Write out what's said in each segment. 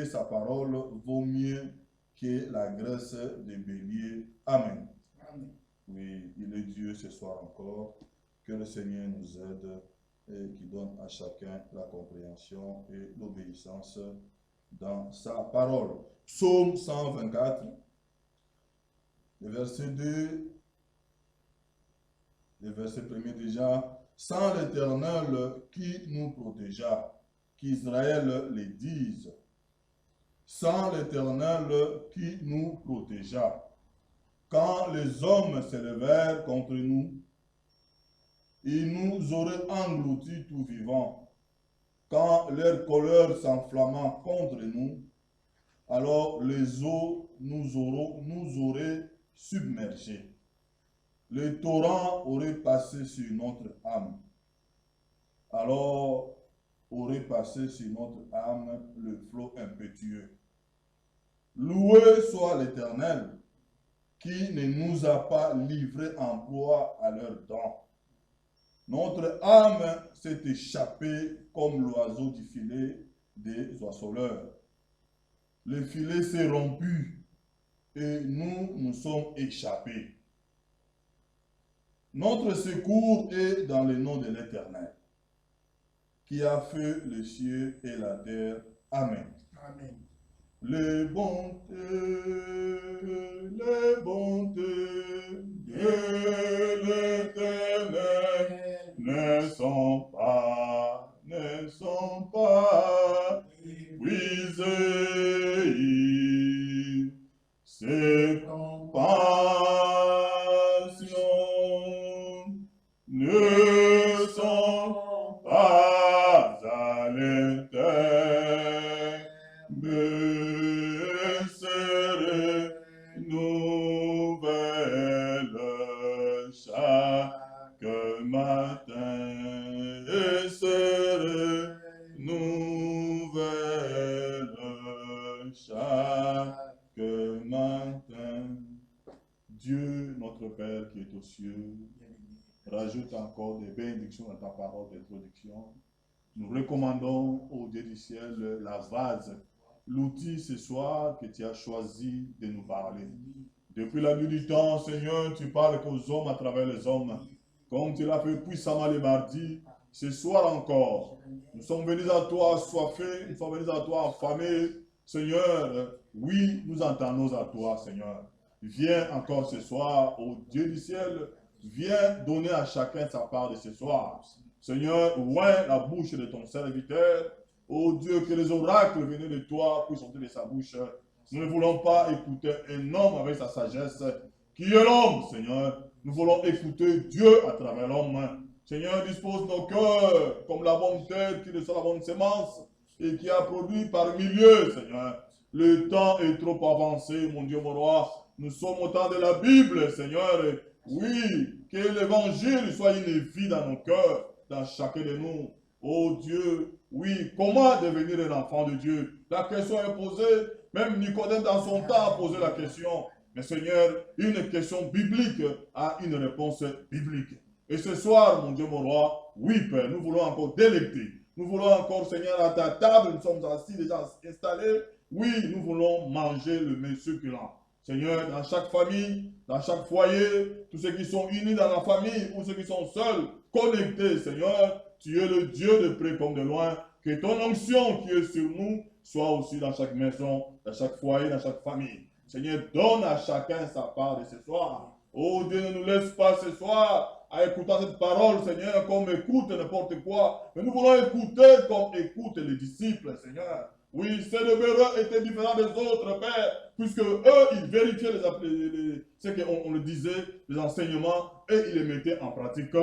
sa parole vaut mieux que la graisse de bélier. Amen. Amen. Oui, il est Dieu ce soir encore. Que le Seigneur nous aide et qui donne à chacun la compréhension et l'obéissance dans sa parole. Psaume 124, le verset 2, le verset 1er déjà. Sans l'Éternel qui nous protégea, qu'Israël les dise. Sans l'Éternel qui nous protégea. Quand les hommes s'élevèrent contre nous, ils nous auraient engloutis tout vivants. Quand leur colère s'enflamma contre nous, alors les eaux nous auraient submergés. Les torrents auraient passé sur notre âme. Alors aurait passé sur notre âme le flot impétueux. Loué soit l'Éternel, qui ne nous a pas livrés en proie à leurs dents. Notre âme s'est échappée comme l'oiseau du filet des oiseleurs. Le filet s'est rompu et nous sommes échappés. Notre secours est dans le nom de l'Éternel, qui a fait les cieux et la terre. Amen. Amen. Les bontés de l'Éternel ne sont pas épuisées. Ses compassions ne sont pas à l'éternel. Mais c'est nouvelle chaque matin. Et c'est nouvelle chaque matin. Dieu, notre Père qui est aux cieux, rajoute encore des bénédictions dans ta parole d'introduction. Nous recommandons au Dieu du ciel la vase, l'outil ce soir que tu as choisi de nous parler. Depuis la nuit du temps, Seigneur, tu parles qu'aux hommes à travers les hommes. Comme tu l'as fait puissamment les mardis, ce soir encore, nous sommes venus à toi assoiffés, nous sommes venus à toi affamés. Seigneur, oui, nous entendons à toi, Seigneur. Viens encore ce soir, ô Dieu du ciel, viens donner à chacun sa part de ce soir. Seigneur, ouvre la bouche de ton serviteur. Ô Dieu, que les oracles venus de toi puissent sortir de sa bouche. Nous ne voulons pas écouter un homme avec sa sagesse, qui est l'homme, Seigneur. Nous voulons écouter Dieu à travers l'homme. Seigneur, dispose nos cœurs comme la bonne terre qui reçoit la bonne semence et qui a produit par milieu, Seigneur. Le temps est trop avancé, mon Dieu, mon roi. Nous sommes au temps de la Bible, Seigneur. Oui, que l'évangile soit une vie dans nos cœurs, dans chacun de nous. Oh Dieu, oui, comment devenir un enfant de Dieu? La question est posée, même Nicodème dans son temps a posé la question. Mais Seigneur, une question biblique a une réponse biblique. Et ce soir, mon Dieu, mon roi, oui, Père, nous voulons encore délecter. Nous voulons encore, Seigneur, à ta table, nous sommes assis, déjà installés. Oui, nous voulons manger le mets succulent. Seigneur, dans chaque famille, dans chaque foyer, tous ceux qui sont unis dans la famille ou ceux qui sont seuls, connectés, Seigneur, tu es le Dieu de près comme de loin. Que ton onction qui est sur nous soit aussi dans chaque maison, dans chaque foyer, dans chaque famille. Seigneur, donne à chacun sa part de ce soir. Oh Dieu, ne nous laisse pas ce soir à écouter cette parole, Seigneur, comme écoute n'importe quoi. Mais nous voulons écouter comme écoutent les disciples, Seigneur. Oui, ces demeureurs étaient différents des autres, Père, puisque eux, ils vérifiaient ce qu'on le disait, les enseignements, et ils les mettaient en pratique.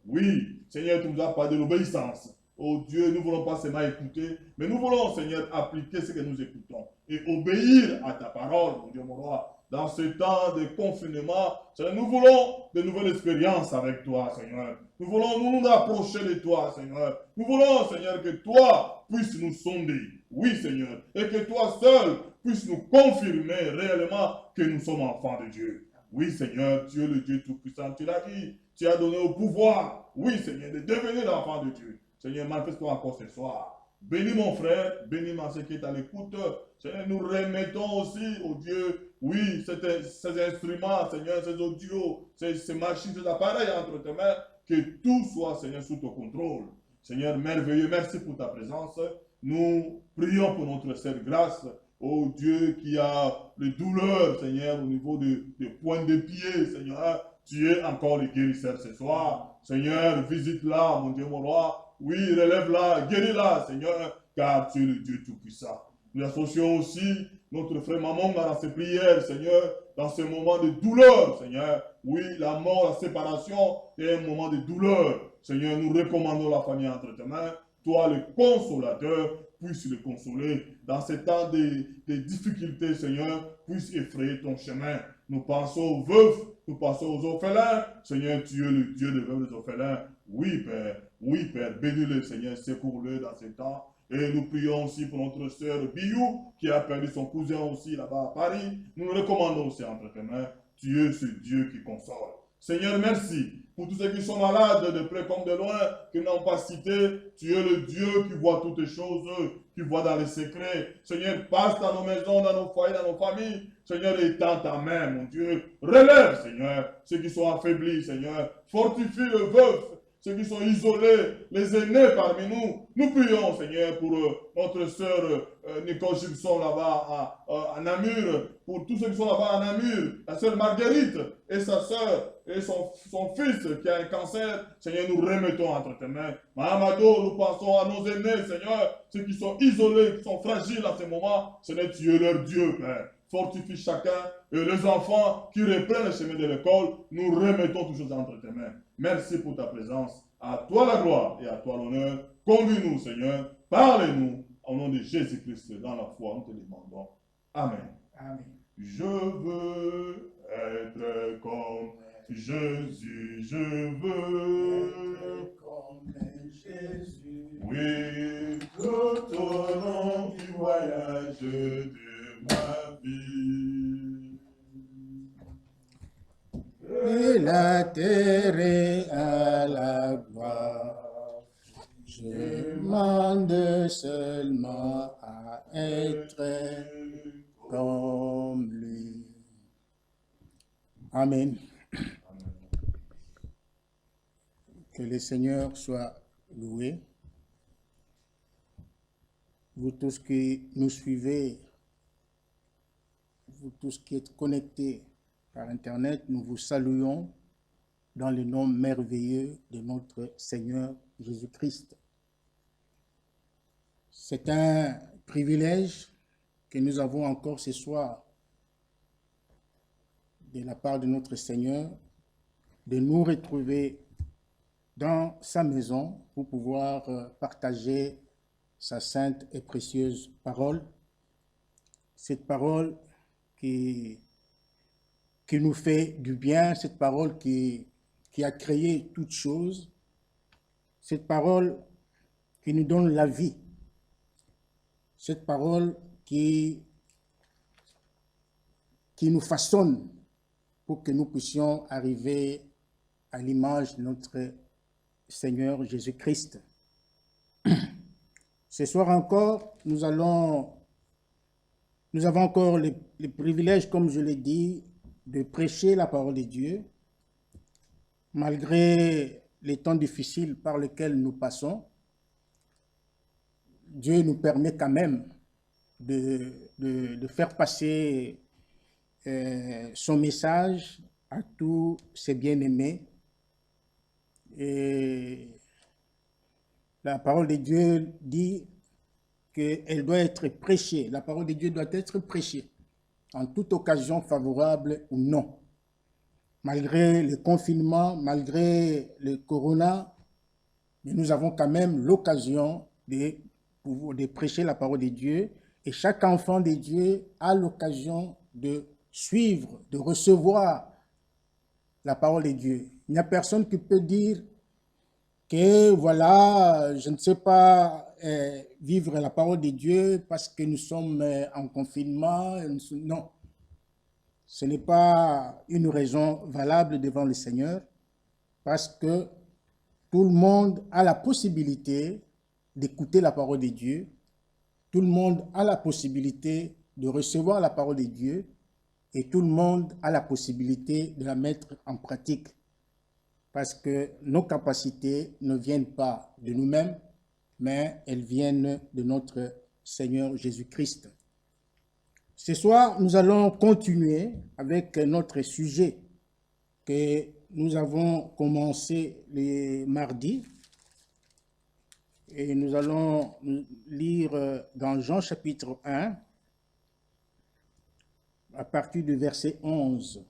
Oui, Seigneur, tu nous as parlé de l'obéissance. Oh Dieu, nous ne voulons pas seulement écouter, mais nous voulons, Seigneur, appliquer ce que nous écoutons et obéir à ta parole, mon Dieu, mon roi. Dans ce temps de confinement, Seigneur, nous voulons de nouvelles expériences avec toi, Seigneur. Nous voulons nous approcher de toi, Seigneur. Nous voulons, Seigneur, que toi puisses nous sonder. Oui, Seigneur. Et que toi seul puisses nous confirmer réellement que nous sommes enfants de Dieu. Oui, Seigneur, tu es le Dieu Tout-Puissant. Tu l'as dit. Tu as donné au pouvoir, oui, Seigneur, de devenir l'enfant de Dieu. Seigneur, manifeste-toi encore ce soir. Bénis mon frère, bénis ma sœur qui est à l'écoute. Seigneur, nous remettons aussi au Dieu, oui, ces instruments, Seigneur, ces audios, ces machines, ces appareils entre tes mains, que tout soit, Seigneur, sous ton contrôle. Seigneur, merveilleux, merci pour ta présence. Nous prions pour notre sœur Grâce, oh Dieu qui a les douleurs, Seigneur, au niveau des points de pied, Seigneur. Tu es encore le guérisseur ce soir. Seigneur, visite-la, mon Dieu, mon roi. Oui, relève-la, guéris-la, Seigneur, car tu es le Dieu Tout-Puissant. Nous associons aussi notre frère Maman dans ses prières, Seigneur, dans ce moment de douleur, Seigneur. Oui, la mort, la séparation est un moment de douleur. Seigneur, nous recommandons la famille entre tes mains. Toi, le consolateur, puisse le consoler. Dans ces temps de difficultés, Seigneur, puisse effrayer ton chemin. Nous pensons aux veufs, nous pensons aux orphelins. Seigneur, tu es le Dieu des veufs et des orphelins. Oui, Père, bénis-le, Seigneur, secours-le dans ces temps. Et nous prions aussi pour notre sœur Biou, qui a perdu son cousin aussi là-bas à Paris. Nous le recommandons aussi entre tes mains. Tu es ce Dieu qui console. Seigneur, merci pour tous ceux qui sont malades, de près comme de loin, qui n'ont pas cité. Tu es le Dieu qui voit toutes les choses, qui voit dans les secrets. Seigneur, passe dans nos maisons, dans nos foyers, dans nos familles. Seigneur, étends ta main, mon Dieu. Relève, Seigneur, ceux qui sont affaiblis, Seigneur. Fortifie le veuf, ceux qui sont isolés, les aînés parmi nous. Nous prions, Seigneur, pour notre sœur Nicole Gibson là-bas à Namur, pour tous ceux qui sont là-bas à Namur, la sœur Marguerite et sa sœur et son fils qui a un cancer. Seigneur, nous remettons entre tes mains. Mahamado, nous pensons à nos aînés, Seigneur, ceux qui sont isolés, qui sont fragiles en ce moment. Seigneur, tu es leur Dieu, Père. Fortifie chacun et les enfants qui reprennent le chemin de l'école, nous remettons toutes choses entre tes mains. Merci pour ta présence. À toi la gloire et à toi l'honneur. Conduis-nous, Seigneur. Parlez-nous. Au nom de Jésus-Christ, dans la foi, nous te demandons. Amen. Amen. Je veux être comme Jésus. Je veux être comme Jésus. Oui, tout au long du voyage de ma vie. De la terre et à la gloire, je demande seulement à être comme lui. Amen. Que le Seigneur soit loué. Vous tous qui nous suivez, vous tous qui êtes connectés par Internet, nous vous saluons dans le nom merveilleux de notre Seigneur Jésus-Christ. C'est un privilège que nous avons encore ce soir de la part de notre Seigneur de nous retrouver dans sa maison pour pouvoir partager sa sainte et précieuse parole. Cette parole qui nous fait du bien, cette parole qui a créé toutes choses, cette parole qui nous donne la vie, cette parole qui nous façonne pour que nous puissions arriver à l'image de notre Seigneur Jésus-Christ. Ce soir encore, nous avons encore le privilège, comme je l'ai dit, de prêcher la parole de Dieu, malgré les temps difficiles par lesquels nous passons. Dieu nous permet quand même de faire passer son message à tous ses bien-aimés. Et la parole de Dieu dit qu'elle doit être prêchée. La parole de Dieu doit être prêchée en toute occasion favorable ou non. Malgré le confinement, malgré le corona, mais nous avons quand même l'occasion de prêcher la parole de Dieu. Et chaque enfant de Dieu a l'occasion de suivre, de recevoir la parole de Dieu. Il n'y a personne qui peut dire que voilà, je ne sais pas vivre la parole de Dieu parce que nous sommes en confinement. Non, ce n'est pas une raison valable devant le Seigneur parce que tout le monde a la possibilité d'écouter la parole de Dieu. Tout le monde a la possibilité de recevoir la parole de Dieu et tout le monde a la possibilité de la mettre en pratique. Parce que nos capacités ne viennent pas de nous-mêmes, mais elles viennent de notre Seigneur Jésus-Christ. Ce soir, nous allons continuer avec notre sujet que nous avons commencé le mardi. Et nous allons lire dans Jean chapitre 1, à partir du verset 11.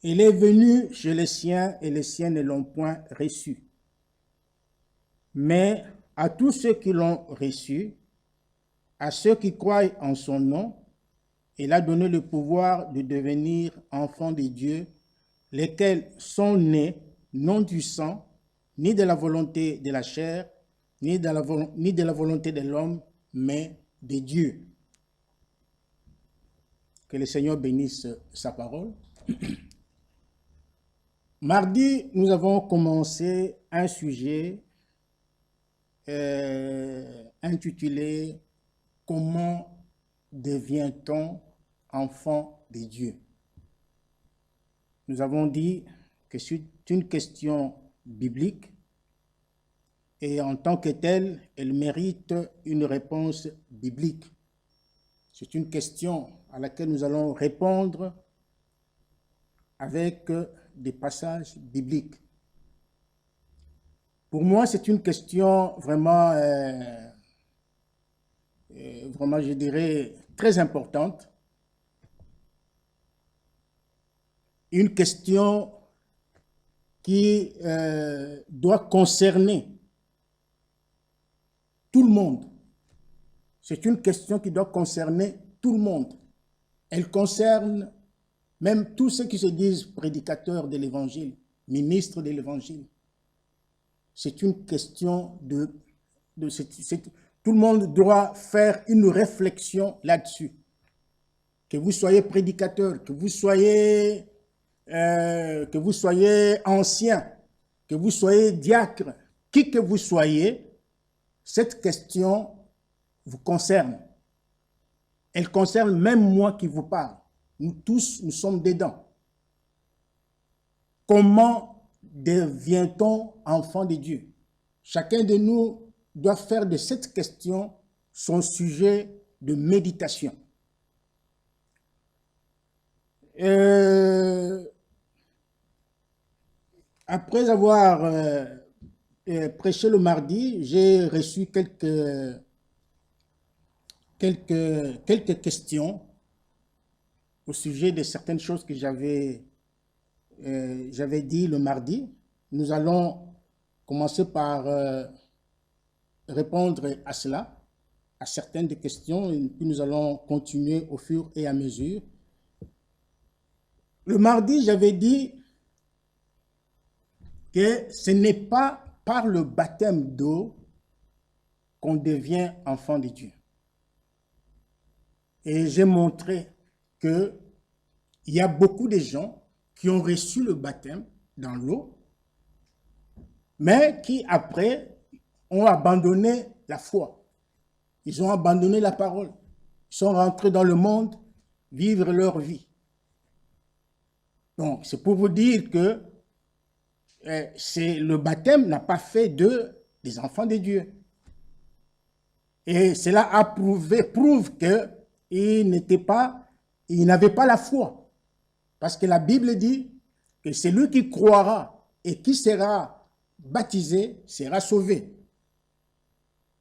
Il est venu chez les siens et les siens ne l'ont point reçu. Mais à tous ceux qui l'ont reçu, à ceux qui croient en son nom, il a donné le pouvoir de devenir enfants de Dieu, lesquels sont nés non du sang, ni de la volonté de la chair, ni de la volonté de l'homme, mais de Dieu. Que le Seigneur bénisse sa parole. Mardi, nous avons commencé un sujet intitulé « Comment devient-on enfant de Dieu ?» Nous avons dit que c'est une question biblique et en tant que telle, elle mérite une réponse biblique. C'est une question à laquelle nous allons répondre avec des passages bibliques. Pour moi, c'est une question vraiment, je dirais, très importante. Une question qui doit concerner tout le monde. C'est une question qui doit concerner tout le monde. Elle concerne même tous ceux qui se disent prédicateurs de l'Évangile, ministres de l'Évangile. C'est une question tout le monde doit faire une réflexion là-dessus. Que vous soyez prédicateur, que vous soyez ancien, que vous soyez diacre, qui que vous soyez, cette question vous concerne. Elle concerne même moi qui vous parle. Nous tous, nous sommes dedans. Comment devient-on enfant de Dieu? Chacun de nous doit faire de cette question son sujet de méditation. Après avoir prêché le mardi, j'ai reçu quelques questions au sujet de certaines choses que j'avais dit le mardi. Nous allons commencer par répondre à cela, à certaines des questions, et puis nous allons continuer au fur et à mesure. Le mardi, j'avais dit que ce n'est pas par le baptême d'eau qu'on devient enfant de Dieu. Et j'ai montré qu'il y a beaucoup de gens qui ont reçu le baptême dans l'eau, mais qui après ont abandonné la foi. Ils ont abandonné la parole. Ils sont rentrés dans le monde, vivre leur vie. Donc, c'est pour vous dire que le baptême n'a pas fait d'eux des enfants de Dieu. Et cela prouve qu'ils n'avaient pas la foi. Parce que la Bible dit que celui qui croira et qui sera baptisé sera sauvé.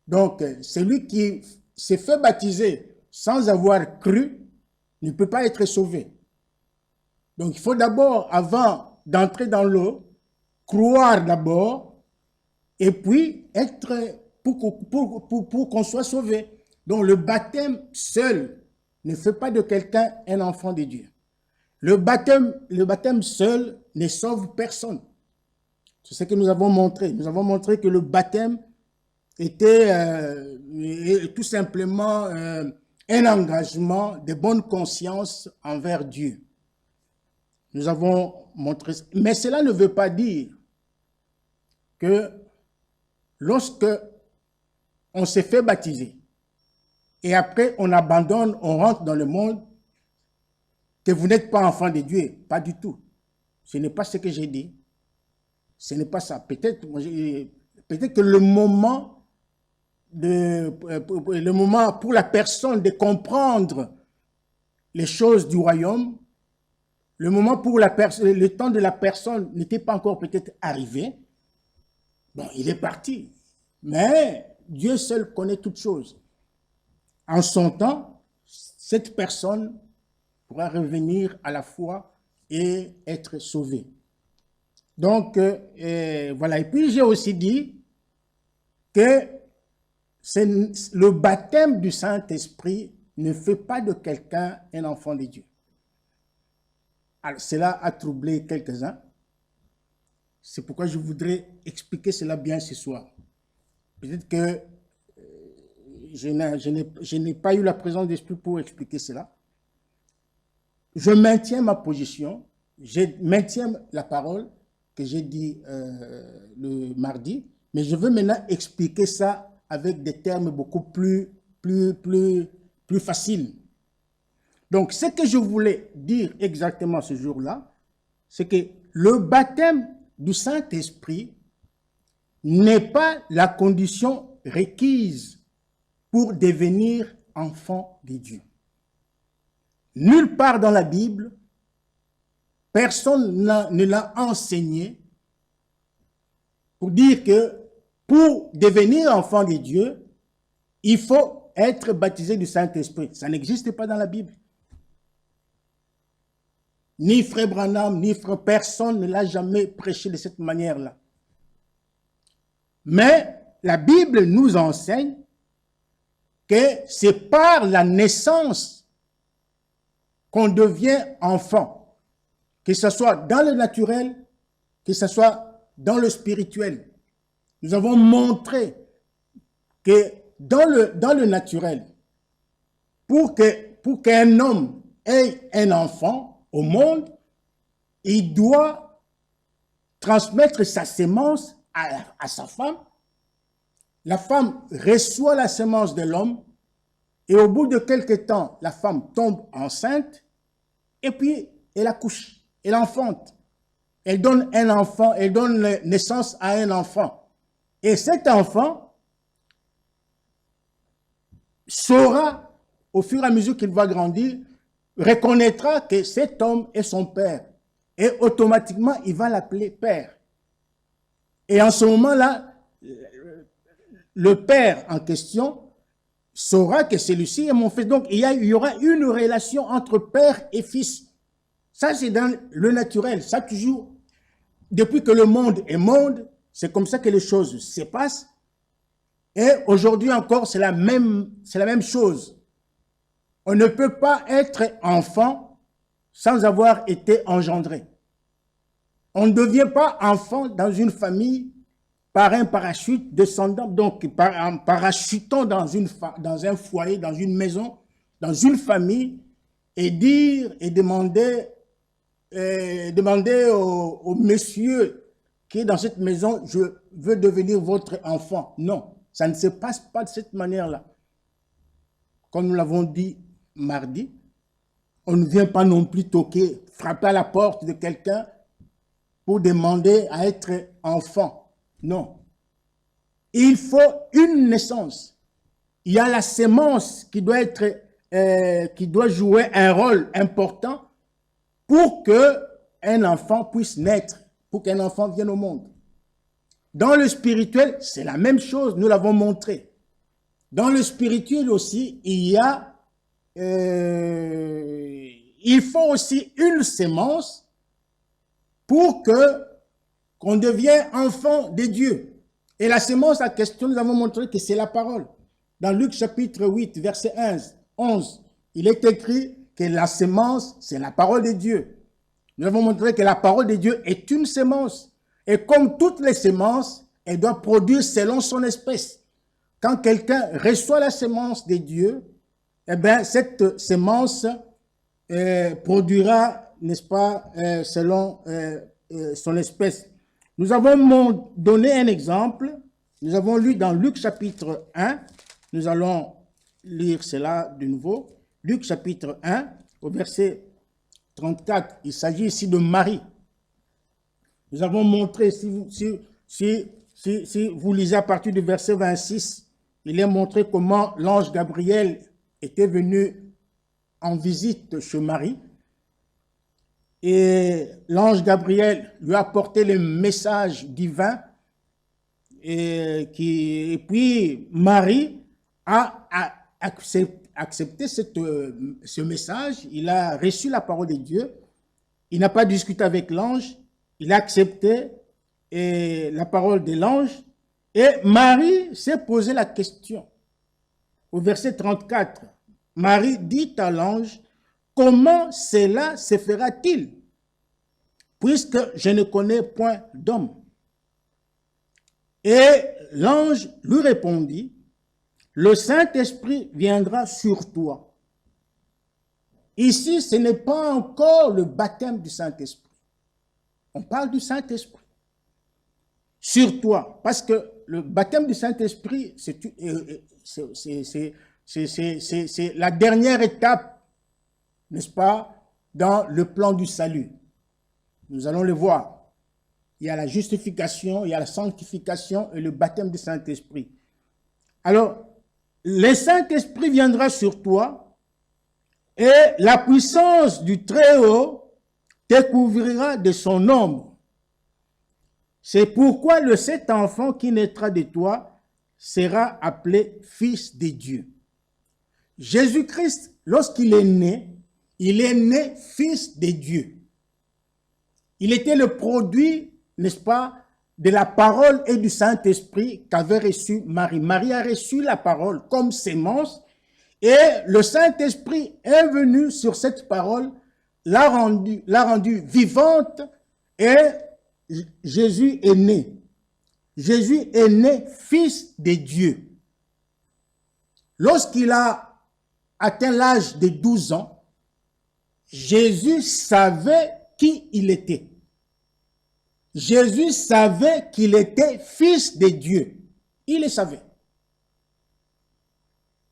Donc, celui qui s'est fait baptiser sans avoir cru ne peut pas être sauvé. Donc, il faut d'abord, avant d'entrer dans l'eau, croire d'abord et puis être pour qu'on soit sauvé. Donc, le baptême seul ne fait pas de quelqu'un un enfant de Dieu. Le baptême seul ne sauve personne. C'est ce que nous avons montré. Nous avons montré que le baptême était tout simplement un engagement de bonne conscience envers Dieu. Nous avons montré, mais cela ne veut pas dire que lorsque on s'est fait baptiser. Et après, on abandonne, on rentre dans le monde, que vous n'êtes pas enfant de Dieu. Pas du tout. Ce n'est pas ce que j'ai dit. Ce n'est pas ça. Peut-être que le moment pour la personne de comprendre les choses du royaume, le moment pour le temps de la personne n'était pas encore peut-être arrivé. Bon, il est parti. Mais Dieu seul connaît toutes choses. En son temps, cette personne pourra revenir à la foi et être sauvée. Donc, voilà. Et puis, j'ai aussi dit que le baptême du Saint-Esprit ne fait pas de quelqu'un un enfant de Dieu. Alors, cela a troublé quelques-uns. C'est pourquoi je voudrais expliquer cela bien ce soir. Peut-être que je n'ai pas eu la présence d'esprit pour expliquer cela. Je maintiens ma position, je maintiens la parole que j'ai dit le mardi, mais je veux maintenant expliquer ça avec des termes beaucoup plus faciles. Donc, ce que je voulais dire exactement ce jour-là, c'est que le baptême du Saint-Esprit n'est pas la condition requise pour devenir enfant de Dieu. Nulle part dans la Bible, personne ne l'a enseigné pour dire que pour devenir enfant de Dieu, il faut être baptisé du Saint-Esprit. Ça n'existe pas dans la Bible. Ni frère Branham, ni frère, personne ne l'a jamais prêché de cette manière-là. Mais la Bible nous enseigne que c'est par la naissance qu'on devient enfant, que ce soit dans le naturel, que ce soit dans le spirituel. Nous avons montré que dans le naturel, pour qu'un homme ait un enfant au monde, il doit transmettre sa sémence à sa femme. La femme reçoit la sémence de l'homme et au bout de quelque temps, la femme tombe enceinte et puis elle accouche, elle enfante. Elle donne un enfant, elle donne naissance à un enfant. Et cet enfant saura, au fur et à mesure qu'il va grandir, reconnaîtra que cet homme est son père. Et automatiquement, il va l'appeler père. Et en ce moment-là, le père en question saura que celui-ci est mon fils. Donc, il y aura une relation entre père et fils. Ça, c'est dans le naturel. Ça, toujours, depuis que le monde est monde, c'est comme ça que les choses se passent. Et aujourd'hui encore, c'est la même chose. On ne peut pas être enfant sans avoir été engendré. On ne devient pas enfant dans une famille par un parachute descendant, donc en parachutant dans un foyer, dans une maison, dans une famille, et dire et demander au monsieur qui est dans cette maison, je veux devenir votre enfant. Non, ça ne se passe pas de cette manière-là. Comme nous l'avons dit mardi, on ne vient pas non plus toquer, frapper à la porte de quelqu'un pour demander à être enfant. Non. Il faut une naissance. Il y a la sémence qui doit jouer un rôle important pour qu'un enfant puisse naître, pour qu'un enfant vienne au monde. Dans le spirituel, c'est la même chose, nous l'avons montré. Dans le spirituel aussi, il faut aussi une sémence pour qu'on devienne enfant de Dieu. Et la sémence en question, nous avons montré que c'est la parole. Dans Luc chapitre 8, verset 11, il est écrit que la sémence, c'est la parole de Dieu. Nous avons montré que la parole de Dieu est une sémence. Et comme toutes les sémences, elle doit produire selon son espèce. Quand quelqu'un reçoit la sémence de Dieu, eh bien, cette sémence produira, n'est-ce pas, selon son espèce. Nous avons donné un exemple Nous avons lu dans Luc chapitre 1, nous allons lire cela de nouveau. Luc chapitre 1, au verset 34, il s'agit ici de Marie. Nous avons montré, si vous lisez à partir du verset 26, il est montré comment l'ange Gabriel était venu en visite chez Marie. Et l'ange Gabriel lui a apporté le message divin. Et puis Marie a accepté ce message. Il a reçu la parole de Dieu. Il n'a pas discuté avec l'ange. Il a accepté la parole de l'ange. Et Marie s'est posé la question. Au verset 34, Marie dit à l'ange, « Comment cela se fera-t-il, puisque je ne connais point d'homme ?» Et l'ange lui répondit, « Le Saint-Esprit viendra sur toi. » Ici, ce n'est pas encore le baptême du Saint-Esprit. On parle du Saint-Esprit. Sur toi. Parce que le baptême du Saint-Esprit, c'est la dernière étape, n'est-ce pas, dans le plan du salut. Nous allons le voir. Il y a la justification, il y a la sanctification et le baptême du Saint-Esprit. Alors, le Saint-Esprit viendra sur toi et la puissance du Très-Haut te couvrira de son ombre. C'est pourquoi cet enfant qui naîtra de toi sera appelé Fils de Dieu. Jésus-Christ, lorsqu'il est né Fils de Dieu. Il était le produit, n'est-ce pas, de la parole et du Saint-Esprit qu'avait reçu Marie. Marie a reçu la parole comme sémence et le Saint-Esprit est venu sur cette parole, l'a rendue vivante et Jésus est né. Jésus est né Fils de Dieu. Lorsqu'il a atteint l'âge de 12 ans, Jésus savait qui il était. Jésus savait qu'il était Fils de Dieu. Il le savait.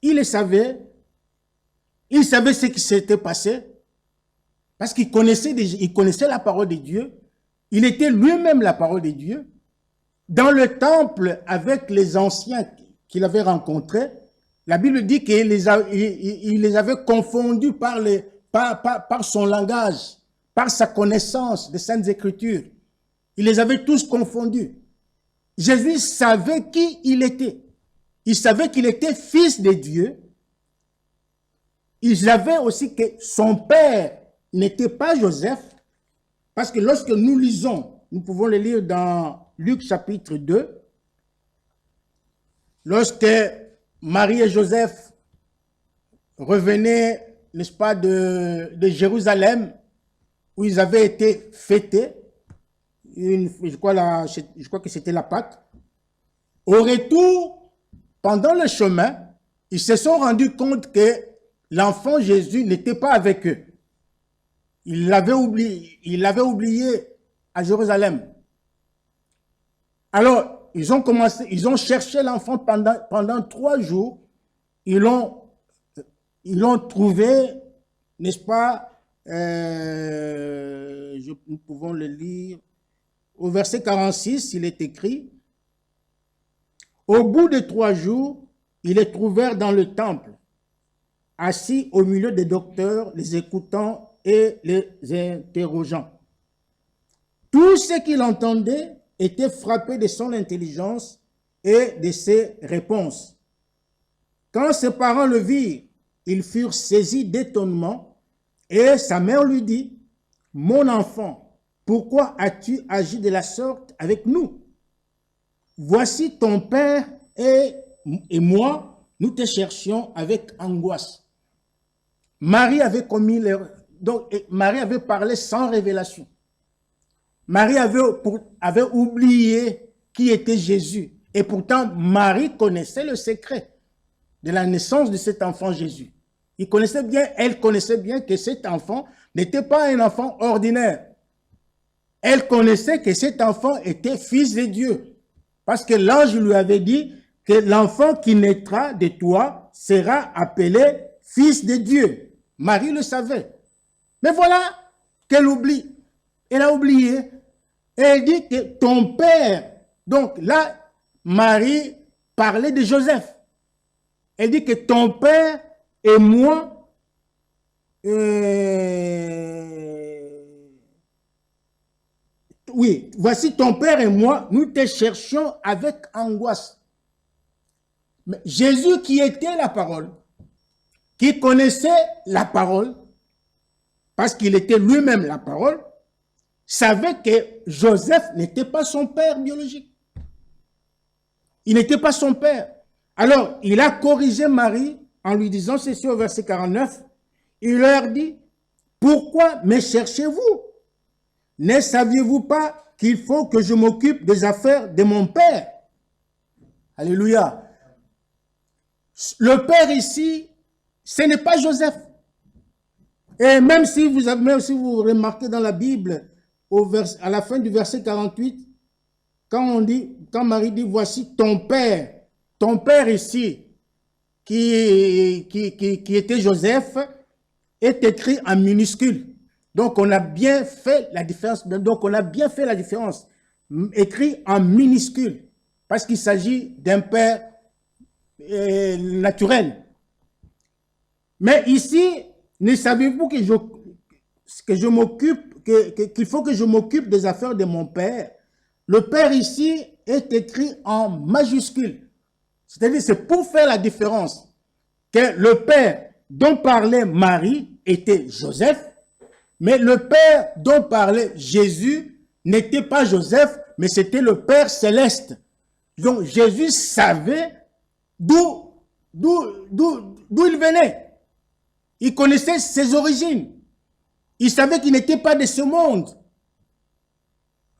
Il le savait. Il savait ce qui s'était passé. Parce qu'il connaissait la parole de Dieu. Il était lui-même la parole de Dieu. Dans le temple, avec les anciens qu'il avait rencontrés, la Bible dit qu'il les avait confondus par son langage, par sa connaissance des Saintes Écritures. Il les avait tous confondus. Jésus savait qui il était. Il savait qu'il était Fils de Dieu. Il savait aussi que son père n'était pas Joseph, parce que lorsque nous lisons, nous pouvons le lire dans Luc chapitre 2, lorsque Marie et Joseph revenaient, n'est-ce pas, de Jérusalem, où ils avaient été fêtés, je crois que c'était la Pâque. Au retour, pendant le chemin, ils se sont rendus compte que l'enfant Jésus n'était pas avec eux. Il l'avait oublié à Jérusalem. Alors, ils ont cherché l'enfant pendant 3 jours. Ils l'ont trouvé, n'est-ce pas? Nous pouvons le lire. Au verset 46, il est écrit, « Au bout de 3 jours, ils les trouvèrent dans le temple, assis au milieu des docteurs, les écoutant et les interrogeant. Tous ceux qui l'entendaient étaient frappés de son intelligence et de ses réponses. Quand ses parents le virent, ils furent saisis d'étonnement et sa mère lui dit, « Mon enfant, pourquoi as-tu agi de la sorte avec nous? Voici ton père et moi, nous te cherchions avec angoisse. » Marie avait Marie avait parlé sans révélation. Marie avait oublié qui était Jésus. Et pourtant, Marie connaissait le secret de la naissance de cet enfant Jésus. Elle connaissait bien que cet enfant n'était pas un enfant ordinaire. Elle connaissait que cet enfant était Fils de Dieu. Parce que l'ange lui avait dit que l'enfant qui naîtra de toi sera appelé fils de Dieu. Marie le savait. Mais voilà qu'elle oublie. Elle a oublié. Et elle dit que ton père, donc là, Marie parlait de Joseph. Elle dit que ton père et moi, oui, voici ton père et moi, nous te cherchions avec angoisse. Mais Jésus qui était la parole, qui connaissait la parole, parce qu'il était lui-même la parole, savait que Joseph n'était pas son père biologique. Il n'était pas son père. Alors, il a corrigé Marie en lui disant, c'est sur verset 49, il leur dit, pourquoi me cherchez-vous? Ne saviez-vous pas qu'il faut que je m'occupe des affaires de mon père? Alléluia. Le père ici, ce n'est pas Joseph. Et même si vous remarquez dans la Bible, à la fin du verset 48, quand Marie dit, voici ton père ici, qui était Joseph, est écrit en minuscule. Donc, on a bien fait la différence. Écrit en minuscule. Parce qu'il s'agit d'un père naturel. Mais ici, ne savez-vous qu'il faut que je m'occupe des affaires de mon père? Le père ici est écrit en majuscule. C'est-à-dire, c'est pour faire la différence que le père dont parlait Marie était Joseph, mais le père dont parlait Jésus n'était pas Joseph, mais c'était le Père céleste. Donc Jésus savait d'où il venait. Il connaissait ses origines. Il savait qu'il n'était pas de ce monde.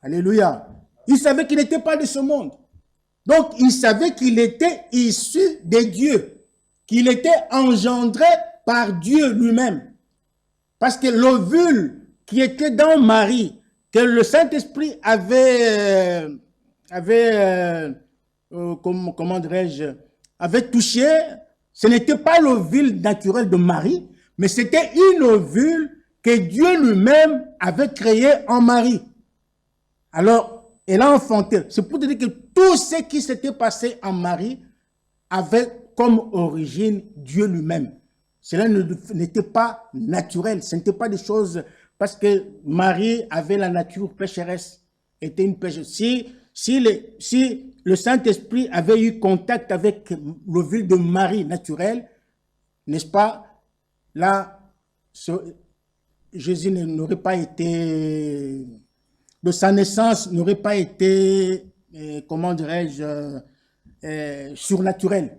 Alléluia. Il savait qu'il n'était pas de ce monde. Donc, il savait qu'il était issu de Dieu, qu'il était engendré par Dieu lui-même. Parce que l'ovule qui était dans Marie, que le Saint-Esprit avait touché, ce n'était pas l'ovule naturel de Marie, mais c'était une ovule que Dieu lui-même avait créée en Marie. Alors, elle a enfanté. C'est pour te dire que tout ce qui s'était passé en Marie avait comme origine Dieu lui-même. Cela n'était pas naturel. Ce n'était pas des choses... Parce que Marie avait la nature pécheresse. Était une pécheresse. Si le Saint-Esprit avait eu contact avec l'ovule de Marie naturelle, n'est-ce pas? Là, Jésus n'aurait pas été... de sa naissance n'aurait pas été, comment dirais-je, surnaturel.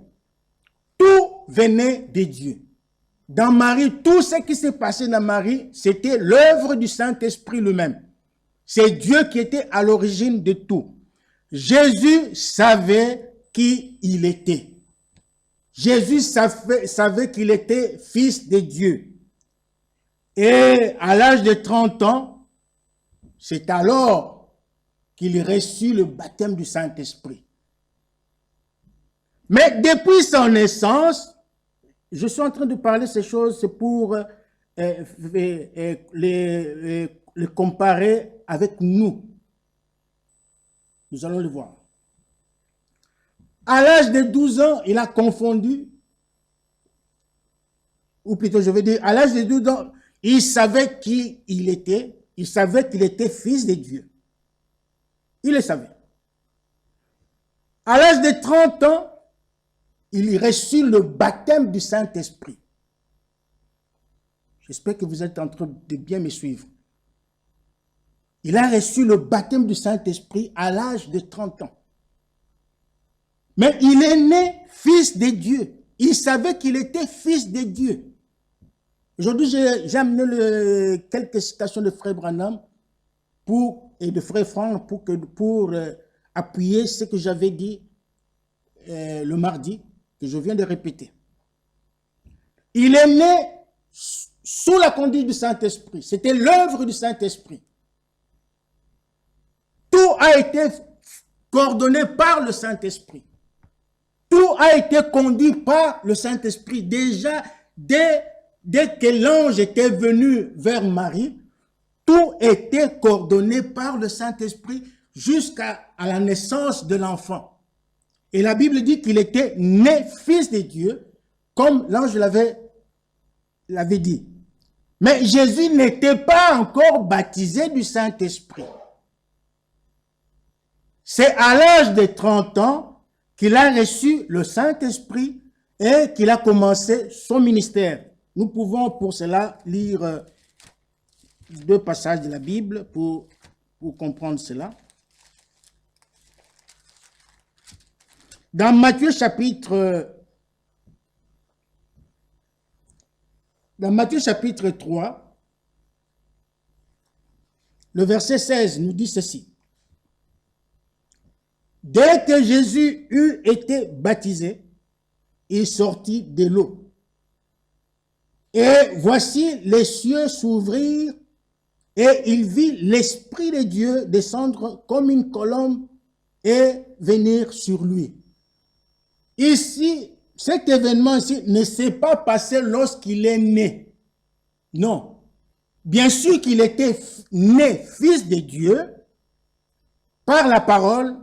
Tout venait de Dieu. Dans Marie, tout ce qui s'est passé dans Marie, c'était l'œuvre du Saint-Esprit lui-même. C'est Dieu qui était à l'origine de tout. Jésus savait qui il était. Jésus savait qu'il était fils de Dieu. Et à l'âge de 30 ans, c'est alors qu'il reçut le baptême du Saint-Esprit. Mais depuis son naissance, je suis en train de parler ces choses, c'est pour les comparer avec nous. Nous allons le voir. À l'âge de 12 ans, il a confondu, ou plutôt je vais dire, à l'âge de 12 ans, il savait qui il était. Il savait qu'il était fils de Dieu. Il le savait. À l'âge de 30 ans, il reçut le baptême du Saint-Esprit. J'espère que vous êtes en train de bien me suivre. Il a reçu le baptême du Saint-Esprit à l'âge de 30 ans. Mais il est né fils de Dieu. Il savait qu'il était fils de Dieu. Aujourd'hui, j'ai amené quelques citations de Frère Branham et de Frère Franck pour appuyer ce que j'avais dit le mardi, que je viens de répéter. Il est né sous la conduite du Saint-Esprit. C'était l'œuvre du Saint-Esprit. Tout a été coordonné par le Saint-Esprit. Tout a été conduit par le Saint-Esprit. Déjà, dès que l'ange était venu vers Marie, tout était coordonné par le Saint-Esprit jusqu'à la naissance de l'enfant. Et la Bible dit qu'il était né fils de Dieu, comme l'ange l'avait dit. Mais Jésus n'était pas encore baptisé du Saint-Esprit. C'est à l'âge de 30 ans qu'il a reçu le Saint-Esprit et qu'il a commencé son ministère. Nous pouvons pour cela lire 2 passages de la Bible pour comprendre cela. Dans Matthieu chapitre 3, le verset 16 nous dit ceci. Dès que Jésus eut été baptisé, il sortit de l'eau. Et voici les cieux s'ouvrirent et il vit l'Esprit de Dieu descendre comme une colombe et venir sur lui. Ici, cet événement-ci ne s'est pas passé lorsqu'il est né. Non. Bien sûr qu'il était né fils de Dieu par la parole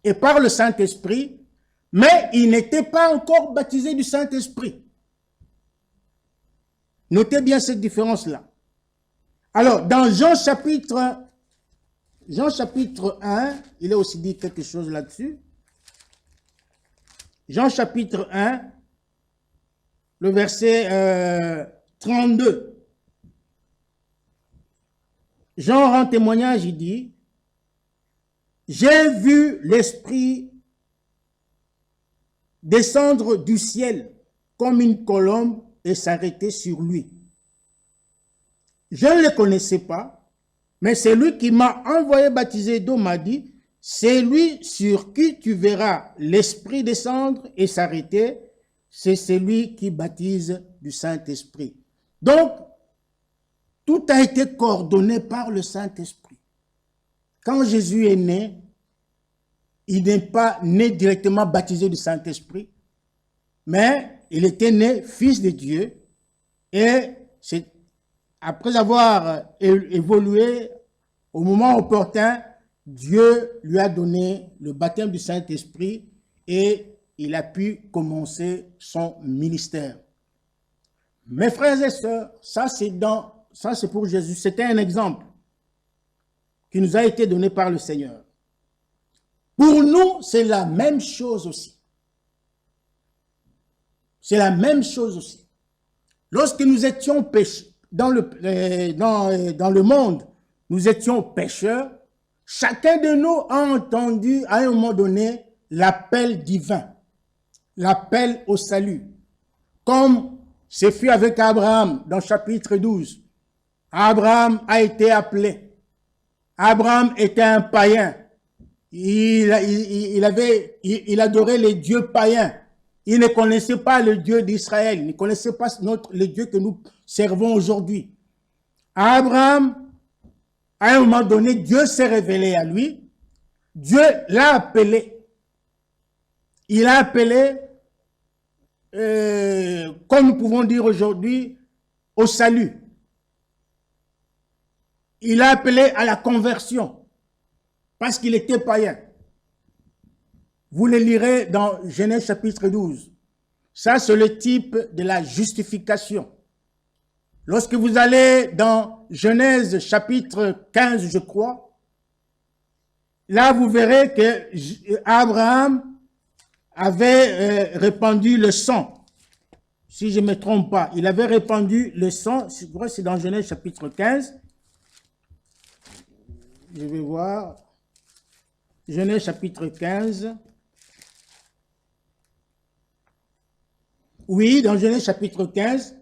et par le Saint-Esprit, mais il n'était pas encore baptisé du Saint-Esprit. Notez bien cette différence-là. Alors, dans Jean chapitre 1, il est aussi dit quelque chose là-dessus. Jean chapitre 1, le verset 32. Jean rend témoignage, il dit, « J'ai vu l'Esprit descendre du ciel comme une colombe et s'arrêter sur lui. Je ne le connaissais pas, mais c'est lui qui m'a envoyé baptiser d'eau m'a dit, c'est lui sur qui tu verras l'Esprit descendre et s'arrêter, c'est celui qui baptise du Saint-Esprit. » Donc, tout a été coordonné par le Saint-Esprit. Quand Jésus est né, il n'est pas né directement baptisé du Saint-Esprit, mais il était né fils de Dieu et après avoir évolué au moment opportun, Dieu lui a donné le baptême du Saint-Esprit et il a pu commencer son ministère. Mes frères et sœurs, ça c'est pour Jésus. C'était un exemple qui nous a été donné par le Seigneur. Pour nous, c'est la même chose aussi. C'est la même chose aussi. Lorsque nous étions dans le monde, nous étions pécheurs, chacun de nous a entendu à un moment donné l'appel divin, l'appel au salut. Comme ce fut avec Abraham dans chapitre 12. Abraham a été appelé. Abraham était un païen. Il adorait les dieux païens. Il ne connaissait pas le Dieu d'Israël. Il ne connaissait pas le Dieu que nous servons aujourd'hui. Abraham, à un moment donné, Dieu s'est révélé à lui. Dieu l'a appelé. Il a appelé, comme nous pouvons dire aujourd'hui, au salut. Il a appelé à la conversion. Parce qu'il était païen. Vous le lirez dans Genèse chapitre 12. Ça, c'est le type de la justification. Lorsque vous allez dans Genèse chapitre 15, je crois, là, vous verrez que Abraham avait répandu le sang. Si je ne me trompe pas, il avait répandu le sang, je crois que c'est dans Genèse chapitre 15. Je vais voir. Genèse chapitre 15. Oui, dans Genèse chapitre 15,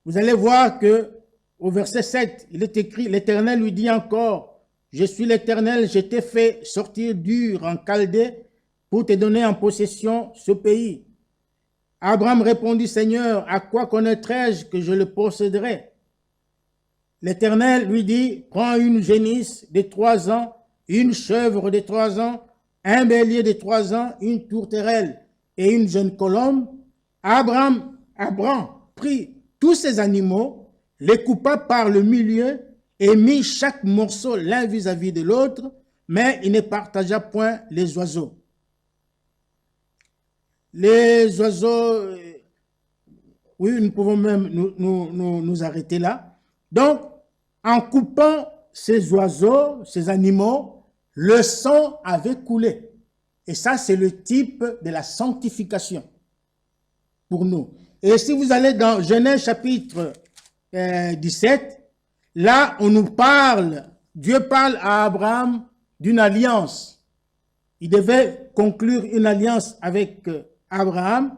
vous allez voir que au verset 7, il est écrit, l'Éternel lui dit encore, je suis l'Éternel, je t'ai fait sortir d'Ur en Chaldée pour te donner en possession ce pays. Abraham répondit, Seigneur, à quoi connaîtrais-je que je le posséderai? L'Éternel lui dit, prends une génisse de 3 ans, une chèvre de 3 ans, un bélier de 3 ans, une tourterelle et une jeune colombe, Abraham prit tous ces animaux, les coupa par le milieu et mit chaque morceau l'un vis-à-vis de l'autre, mais il ne partagea point les oiseaux. Les oiseaux, oui, nous pouvons même nous arrêter là. Donc, en coupant ces oiseaux, ces animaux, le sang avait coulé. Et ça, c'est le type de la sanctification pour nous. Et si vous allez dans Genèse chapitre 17, là, on nous parle, Dieu parle à Abraham d'une alliance. Il devait conclure une alliance avec Abraham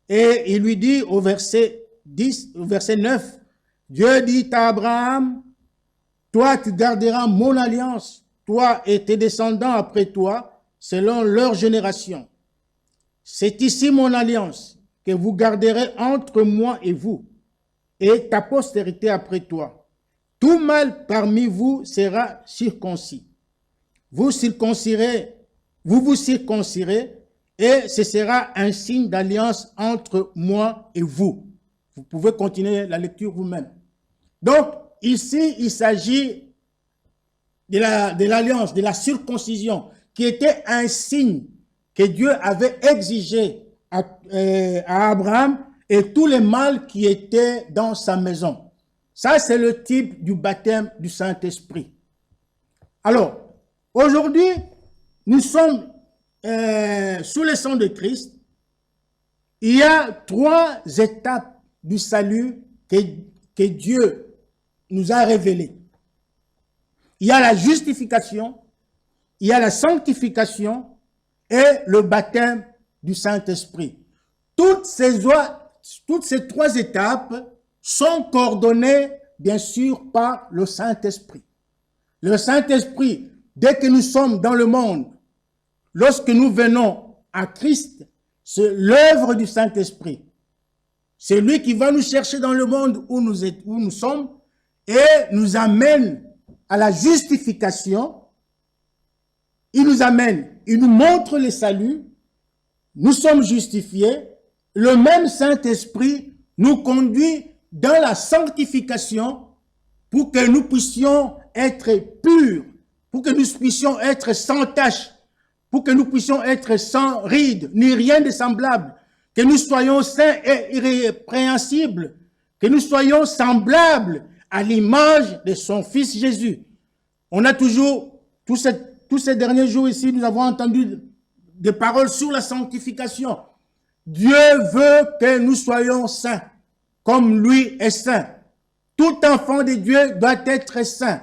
et il lui dit au verset 10, au verset 9, Dieu dit à Abraham, toi tu garderas mon alliance, toi et tes descendants après toi, selon leur génération. C'est ici mon alliance que vous garderez entre moi et vous, et ta postérité après toi. Tout mâle parmi vous sera circoncis. Vous vous circoncirez, et ce sera un signe d'alliance entre moi et vous. Vous pouvez continuer la lecture vous-même. Donc, ici, il s'agit de l'alliance, de la circoncision, qui était un signe que Dieu avait exigé à Abraham et tous les mâles qui étaient dans sa maison. Ça, c'est le type du baptême du Saint-Esprit. Alors, aujourd'hui, nous sommes sous le sang de Christ. Il y a 3 étapes du salut que Dieu nous a révélées. Il y a la justification, il y a la sanctification et le baptême du Saint-Esprit. Toutes ces 3 étapes sont coordonnées, bien sûr, par le Saint-Esprit. Le Saint-Esprit, dès que nous sommes dans le monde, lorsque nous venons à Christ, c'est l'œuvre du Saint-Esprit. C'est lui qui va nous chercher dans le monde où nous sommes et nous amène à la justification. Il nous montre le salut. Nous sommes justifiés. Le même Saint-Esprit nous conduit dans la sanctification pour que nous puissions être purs, pour que nous puissions être sans tache, pour que nous puissions être sans ride, ni rien de semblable, que nous soyons saints et irrépréhensibles, que nous soyons semblables à l'image de son Fils Jésus. On a toujours, tous ces derniers jours ici, nous avons entendu des paroles sur la sanctification. Dieu veut que nous soyons saints, comme lui est saint. Tout enfant de Dieu doit être saint,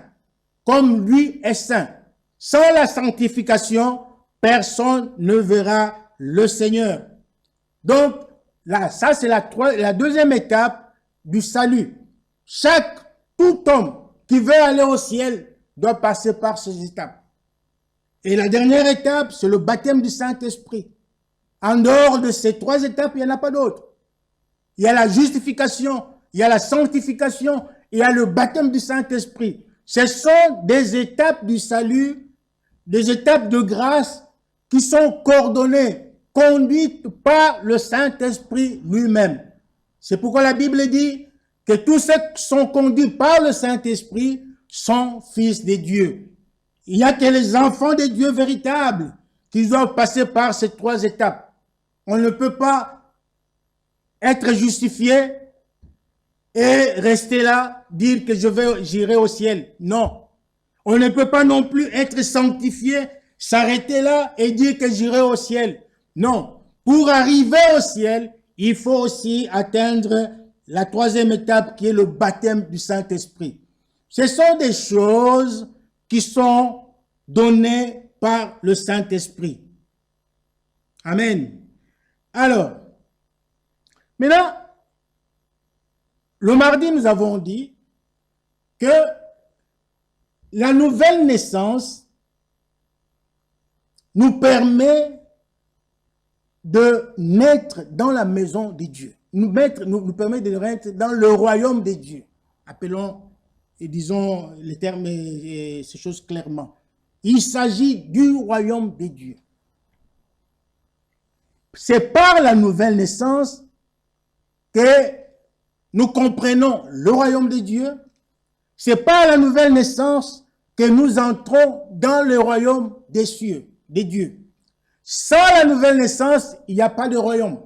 comme lui est saint. Sans la sanctification, personne ne verra le Seigneur. Donc, là, ça c'est la deuxième étape du salut. Tout homme qui veut aller au ciel doit passer par ces étapes. Et la dernière étape, c'est le baptême du Saint-Esprit. En dehors de ces 3 étapes, il n'y en a pas d'autres. Il y a la justification, il y a la sanctification, il y a le baptême du Saint-Esprit. Ce sont des étapes du salut, des étapes de grâce qui sont coordonnées, conduites par le Saint-Esprit lui-même. C'est pourquoi la Bible dit que tous ceux qui sont conduits par le Saint-Esprit sont fils de Dieu. Il n'y a que les enfants de Dieu véritables qui doivent passer par ces 3 étapes. On ne peut pas être justifié et rester là, dire que j'irai au ciel. Non. On ne peut pas non plus être sanctifié, s'arrêter là et dire que j'irai au ciel. Non. Pour arriver au ciel, il faut aussi atteindre la 3e étape qui est le baptême du Saint-Esprit. Ce sont des choses qui sont données par le Saint-Esprit. Amen. Alors, maintenant, le mardi, nous avons dit que la nouvelle naissance nous permet de naître dans la maison de Dieu, nous permet de naître dans le royaume de Dieu. Appelons et disons les termes et ces choses clairement. Il s'agit du royaume de Dieu. c'est par la nouvelle naissance que nous comprenons le royaume de Dieu. C'est par la nouvelle naissance que nous entrons dans le royaume des cieux, des dieux. Sans la nouvelle naissance, il n'y a pas de royaume.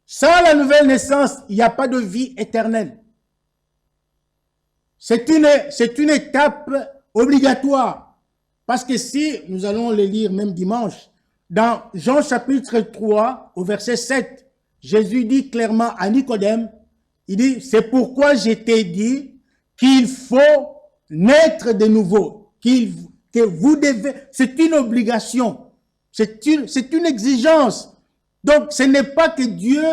Sans la nouvelle naissance, il n'y a pas de vie éternelle. C'est une étape obligatoire. Parce que si, nous allons le lire même dimanche, dans Jean chapitre 3, au verset 7, Jésus dit clairement à Nicodème, il dit, c'est pourquoi je t'ai dit qu'il faut naître de nouveau, que vous devez, c'est une obligation, c'est une exigence. Donc, ce n'est pas que Dieu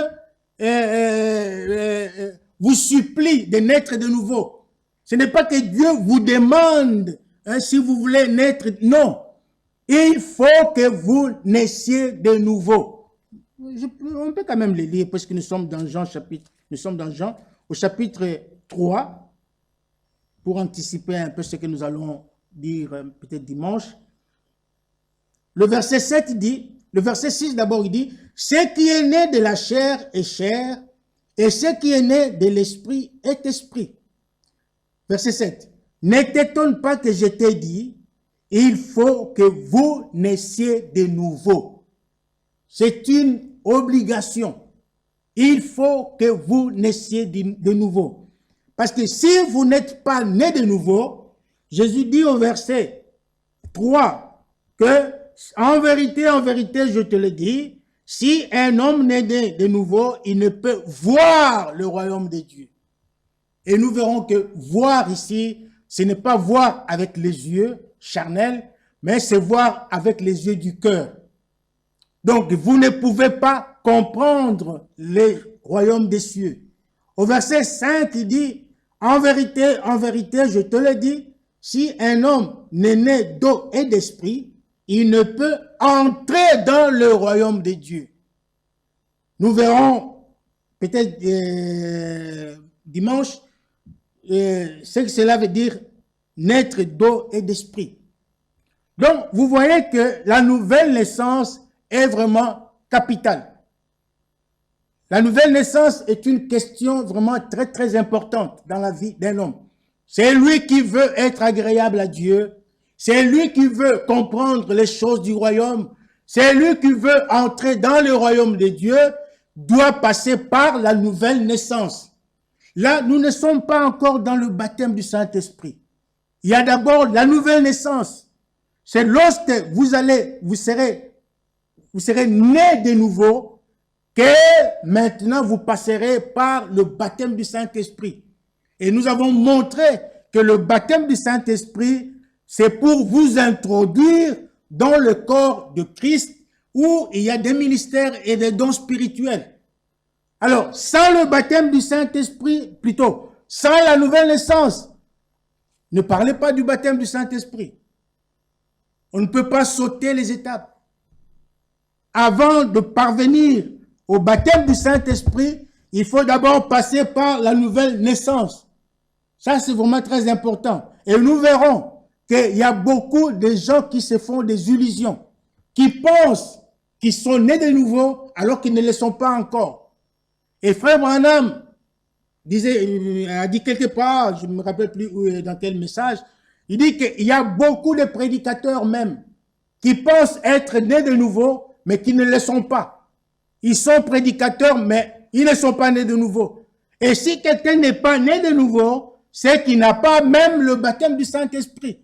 vous supplie de naître de nouveau. Ce n'est pas que Dieu vous demande si vous voulez naître. Non. Il faut que vous naissiez de nouveau. On peut quand même le lire parce que nous sommes dans Jean au chapitre 3 pour anticiper un peu ce que nous allons dire peut-être dimanche. Le verset 7 dit, le verset 6 d'abord il dit, ce qui est né de la chair est chair et ce qui est né de l'esprit est esprit. Verset 7. Ne t'étonne pas que je t'ai dit, il faut que vous naissiez de nouveau. C'est une obligation. Il faut que vous naissiez de nouveau. Parce que si vous n'êtes pas né de nouveau, Jésus dit au verset 3 que, en vérité, je te le dis, si un homme n'est né de nouveau, il ne peut voir le royaume de Dieu. Et nous verrons que voir ici, ce n'est pas voir avec les yeux charnels, mais c'est voir avec les yeux du cœur. Donc, vous ne pouvez pas comprendre le royaume des cieux. Au verset 5, il dit, en vérité, je te le dis, si un homme n'est né d'eau et d'esprit, il ne peut entrer dans le royaume de Dieu. Nous verrons peut-être dimanche ce que cela veut dire naître d'eau et d'esprit. Donc, vous voyez que la nouvelle naissance est vraiment capitale. La nouvelle naissance est une question vraiment très, très importante dans la vie d'un homme. C'est lui qui veut être agréable à Dieu. C'est lui qui veut comprendre les choses du royaume. C'est lui qui veut entrer dans le royaume de Dieu, doit passer par la nouvelle naissance. Là, nous ne sommes pas encore dans le baptême du Saint-Esprit. Il y a d'abord la nouvelle naissance. C'est lorsque vous serez né de nouveau que maintenant vous passerez par le baptême du Saint-Esprit. Et nous avons montré que le baptême du Saint-Esprit, c'est pour vous introduire dans le corps de Christ où il y a des ministères et des dons spirituels. Alors, sans le baptême du Saint-Esprit, plutôt, sans la nouvelle naissance, ne parlez pas du baptême du Saint-Esprit. On ne peut pas sauter les étapes. Avant de parvenir au baptême du Saint-Esprit, il faut d'abord passer par la nouvelle naissance. Ça, c'est vraiment très important. Et nous verrons qu'il y a beaucoup de gens qui se font des illusions, qui pensent qu'ils sont nés de nouveau alors qu'ils ne le sont pas encore. Et Frère Branham a dit quelque part, je ne me rappelle plus dans quel message, il dit qu'il y a beaucoup de prédicateurs même qui pensent être nés de nouveau, mais qui ne le sont pas. Ils sont prédicateurs, mais ils ne sont pas nés de nouveau. Et si quelqu'un n'est pas né de nouveau, c'est qu'il n'a pas même le baptême du Saint-Esprit.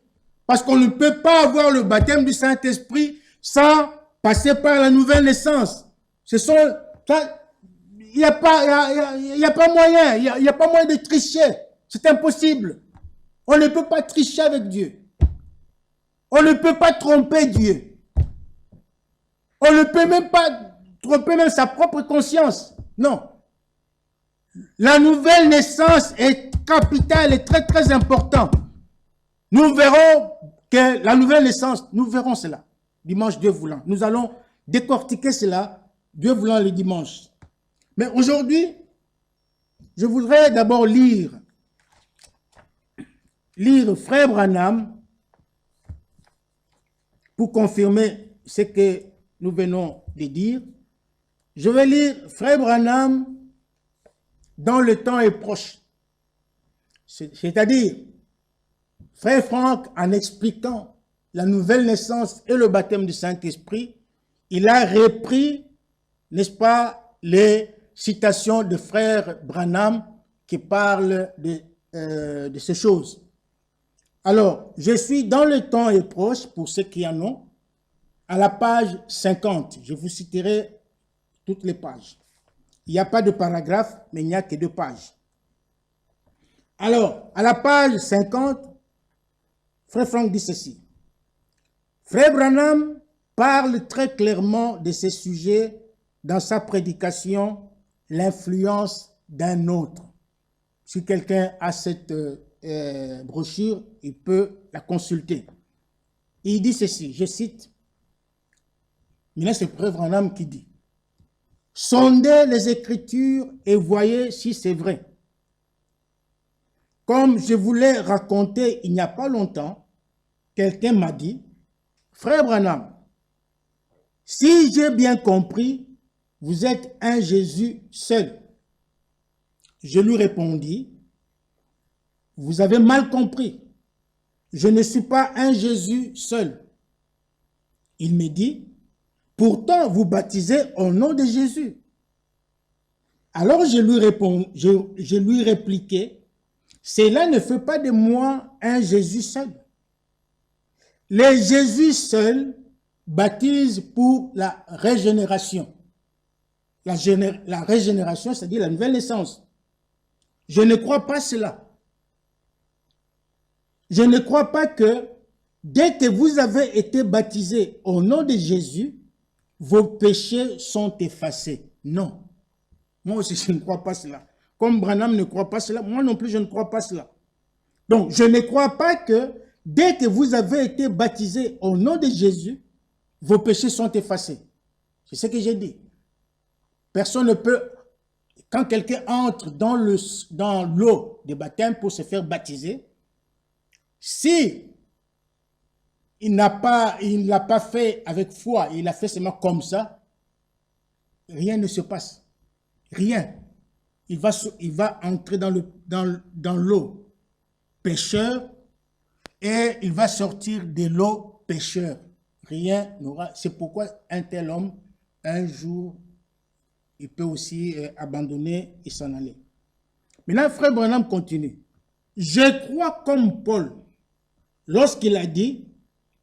Parce qu'on ne peut pas avoir le baptême du Saint-Esprit sans passer par la nouvelle naissance. Il n'y a pas moyen, il n'y a pas moyen de tricher. C'est impossible. On ne peut pas tricher avec Dieu. On ne peut pas tromper Dieu. On ne peut même pas tromper même sa propre conscience. Non. La nouvelle naissance est capitale et très très importante. Nous verrons que la nouvelle naissance, nous verrons cela dimanche Dieu voulant. Nous allons décortiquer cela Dieu voulant le dimanche. Mais aujourd'hui, je voudrais d'abord lire Frère Branham pour confirmer ce que nous venons de dire. Je vais lire Frère Branham dans le temps est proche. C'est-à-dire, Frère Franck, en expliquant la nouvelle naissance et le baptême du Saint-Esprit, il a repris, n'est-ce pas, les citations de Frère Branham qui parlent de ces choses. Alors, je suis dans le temps est proche, pour ceux qui en ont, à la page 50. Je vous citerai toutes les pages. Il n'y a pas de paragraphe, mais il n'y a que 2 pages. Alors, à la page 50, Frère Franck dit ceci. Frère Branham parle très clairement de ces sujets dans sa prédication, l'influence d'un autre. Si quelqu'un a cette brochure, il peut la consulter. Il dit ceci, je cite, mais là c'est Frère Branham qui dit, sondez les Écritures et voyez si c'est vrai. Comme je vous l'ai raconté il n'y a pas longtemps, quelqu'un m'a dit, Frère Branham, si j'ai bien compris, vous êtes un Jésus seul. Je lui répondis, vous avez mal compris. Je ne suis pas un Jésus seul. Il me dit, pourtant vous baptisez au nom de Jésus. Alors je lui répliquai, cela ne fait pas de moi un Jésus seul. Les Jésus seuls baptisent pour la régénération. La régénération, c'est-à-dire la nouvelle naissance. Je ne crois pas cela. Je ne crois pas que dès que vous avez été baptisé au nom de Jésus, vos péchés sont effacés. Non. Moi aussi, je ne crois pas cela. Comme Branham ne croit pas cela, moi non plus, je ne crois pas cela. Donc, je ne crois pas que dès que vous avez été baptisé au nom de Jésus, vos péchés sont effacés. C'est ce que j'ai dit. Personne ne peut, quand quelqu'un entre dans l'eau de baptême pour se faire baptiser, si il ne l'a pas fait avec foi, il l'a fait seulement comme ça, rien ne se passe. Rien. Il va entrer dans l'eau pécheur et il va sortir de l'eau pécheur. Rien n'aura. C'est pourquoi un tel homme, un jour, il peut aussi abandonner et s'en aller. Maintenant, Frère Branham continue. Je crois comme Paul, lorsqu'il a dit,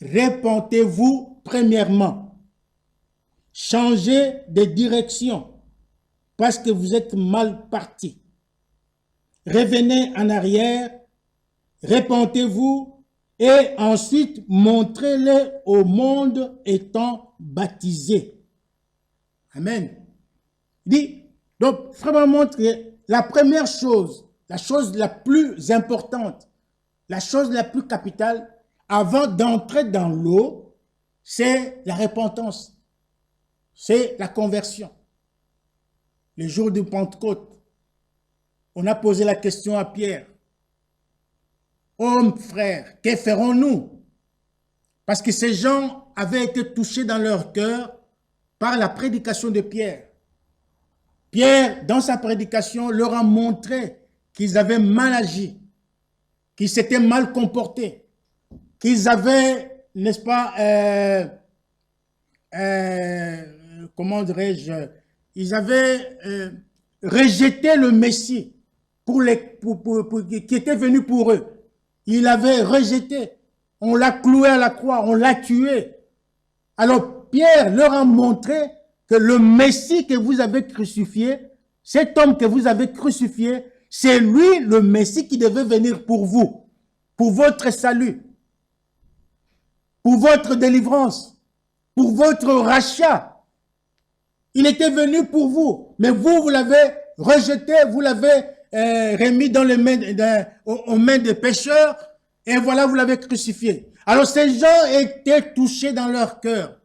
répentez-vous premièrement, changez de direction, parce que vous êtes mal parti. Revenez en arrière, répentez-vous et ensuite montrez-le au monde étant baptisé. Amen. Il dit, donc, vraiment montre que la première chose, la chose la plus importante, la chose la plus capitale, avant d'entrer dans l'eau, c'est la repentance, c'est la conversion. Le jour de Pentecôte, on a posé la question à Pierre. Hommes, frères, que ferons-nous? Parce que ces gens avaient été touchés dans leur cœur par la prédication de Pierre. Pierre, dans sa prédication, leur a montré qu'ils avaient mal agi, qu'ils s'étaient mal comportés, qu'ils avaient, n'est-ce pas, comment dirais-je, ils avaient rejeté le Messie qui était venu pour eux. Ils l'avaient rejeté. On l'a cloué à la croix, on l'a tué. Alors Pierre leur a montré que le Messie que vous avez crucifié, cet homme que vous avez crucifié, c'est lui le Messie qui devait venir pour vous, pour votre salut, pour votre délivrance, pour votre rachat. Il était venu pour vous, mais vous l'avez rejeté, vous l'avez remis dans les mains aux mains des pécheurs, et voilà, vous l'avez crucifié. Alors ces gens étaient touchés dans leur cœur.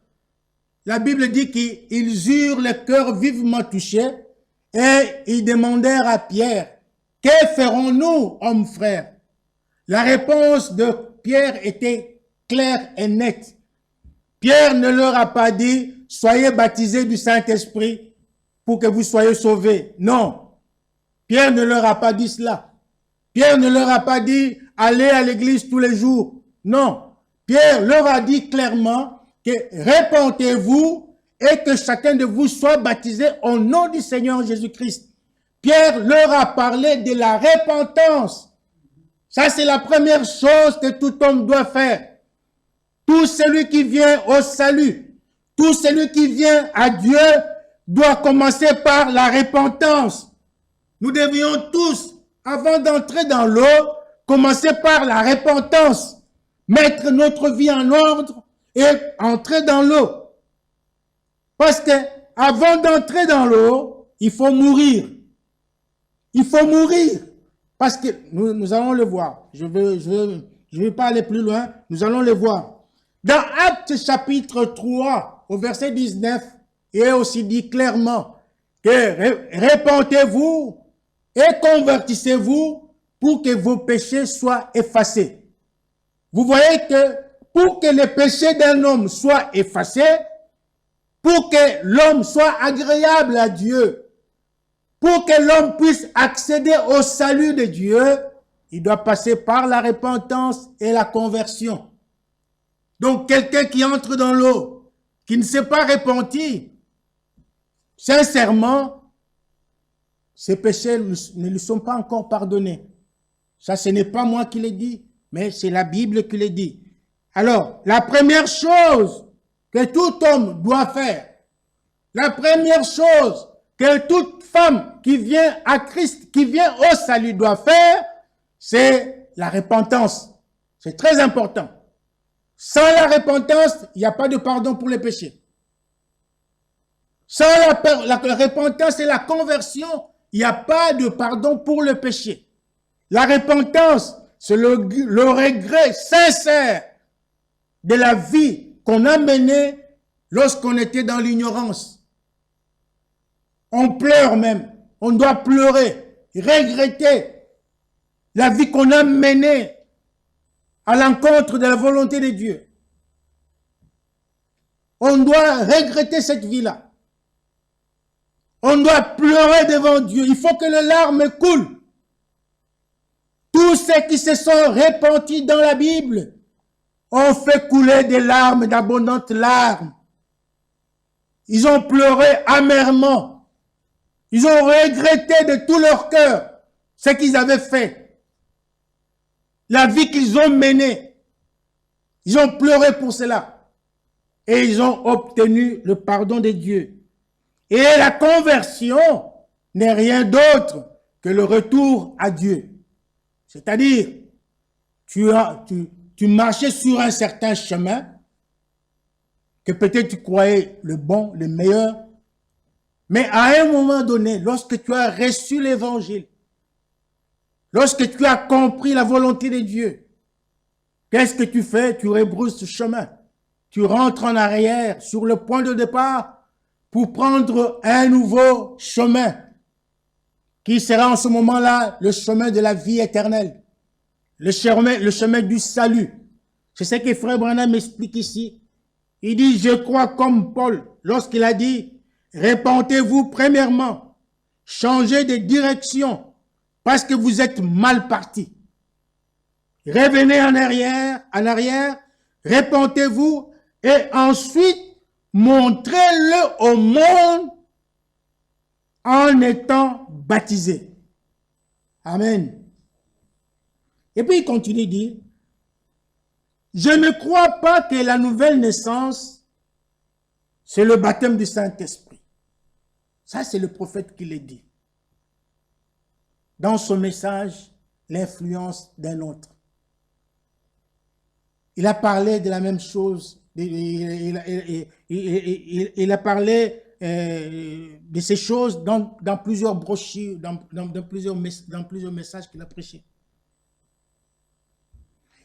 La Bible dit qu'ils eurent le cœur vivement touché, et ils demandèrent à Pierre, « Que ferons-nous, hommes frères ?» La réponse de Pierre était claire et nette. Pierre ne leur a pas dit, soyez baptisés du Saint-Esprit pour que vous soyez sauvés. Non. Pierre ne leur a pas dit cela. Pierre ne leur a pas dit, allez à l'église tous les jours. Non. Pierre leur a dit clairement que répentez-vous et que chacun de vous soit baptisé au nom du Seigneur Jésus-Christ. Pierre leur a parlé de la repentance. Ça, c'est la première chose que tout homme doit faire. Tout celui qui vient au salut, tout celui qui vient à Dieu doit commencer par la repentance. Nous devions tous, avant d'entrer dans l'eau, commencer par la repentance. Mettre notre vie en ordre et entrer dans l'eau. Parce que avant d'entrer dans l'eau, il faut mourir. Il faut mourir. Parce que nous allons le voir. Je vais pas aller plus loin. Nous allons le voir. Dans Actes chapitre 3, au verset 19, il est aussi dit clairement que répentez-vous et convertissez-vous pour que vos péchés soient effacés. Vous voyez que pour que les péchés d'un homme soient effacés, pour que l'homme soit agréable à Dieu, pour que l'homme puisse accéder au salut de Dieu, il doit passer par la repentance et la conversion. Donc, quelqu'un qui entre dans l'eau, qui ne s'est pas repenti, sincèrement, ses péchés ne lui sont pas encore pardonnés. Ça, ce n'est pas moi qui l'ai dit, mais c'est la Bible qui le dit. Alors, la première chose que tout homme doit faire, la première chose que toute femme qui vient à Christ, qui vient au salut doit faire, c'est la repentance. C'est très important. Sans la repentance, il n'y a pas de pardon pour les péchés. Sans la repentance et la conversion, il n'y a pas de pardon pour le péché. La repentance, c'est le regret sincère de la vie qu'on a menée lorsqu'on était dans l'ignorance. On pleure même. On doit pleurer, regretter la vie qu'on a menée à l'encontre de la volonté de Dieu. On doit regretter cette vie-là. On doit pleurer devant Dieu. Il faut que les larmes coulent. Tous ceux qui se sont repentis dans la Bible ont fait couler des larmes, d'abondantes larmes. Ils ont pleuré amèrement. Ils ont regretté de tout leur cœur ce qu'ils avaient fait. La vie qu'ils ont menée. Ils ont pleuré pour cela. Et ils ont obtenu le pardon de Dieu. Et la conversion n'est rien d'autre que le retour à Dieu. C'est-à-dire, tu marchais sur un certain chemin que peut-être tu croyais le bon, le meilleur. Mais à un moment donné, lorsque tu as reçu l'évangile, lorsque tu as compris la volonté de Dieu, qu'est-ce que tu fais? Tu rebrousses ce chemin. Tu rentres en arrière sur le point de départ pour prendre un nouveau chemin qui sera en ce moment-là le chemin de la vie éternelle, le chemin du salut. C'est ce que Frère Branham explique ici. Il dit, je crois comme Paul lorsqu'il a dit, repentez-vous premièrement, changez de direction parce que vous êtes mal parti. Revenez en arrière, repentez-vous et ensuite montrez-le au monde en étant baptisé. Amen. Et puis il continue, il dit, je ne crois pas que la nouvelle naissance, c'est le baptême du Saint-Esprit. Ça, c'est le prophète qui le dit. Dans son message, l'influence d'un autre. Il a parlé de la même chose. Il a parlé de ces choses dans plusieurs brochures, dans plusieurs messages qu'il a prêchés.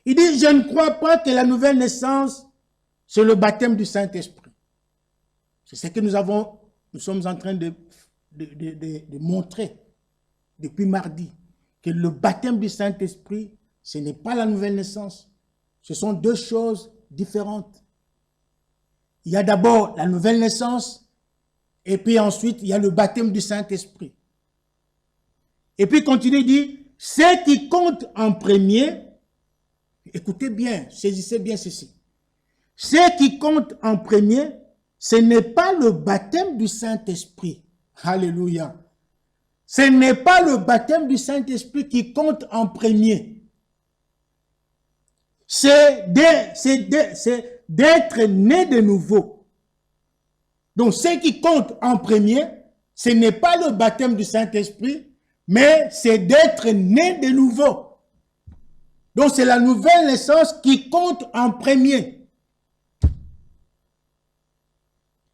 Il dit, je ne crois pas que la nouvelle naissance, c'est le baptême du Saint-Esprit. C'est ce que nous sommes en train de montrer depuis mardi, que le baptême du Saint-Esprit, ce n'est pas la nouvelle naissance. Ce sont deux choses différentes. Il y a d'abord la nouvelle naissance Et puis ensuite, il y a le baptême du Saint-Esprit. Et puis continue, il dit, ce qui compte en premier, écoutez bien, saisissez bien ceci. Ce qui compte en premier, ce n'est pas le baptême du Saint-Esprit. Alléluia. Ce n'est pas le baptême du Saint-Esprit qui compte en premier. C'est d'être né de nouveau. Donc, ce qui compte en premier, ce n'est pas le baptême du Saint-Esprit, mais c'est d'être né de nouveau. Donc, c'est la nouvelle naissance qui compte en premier.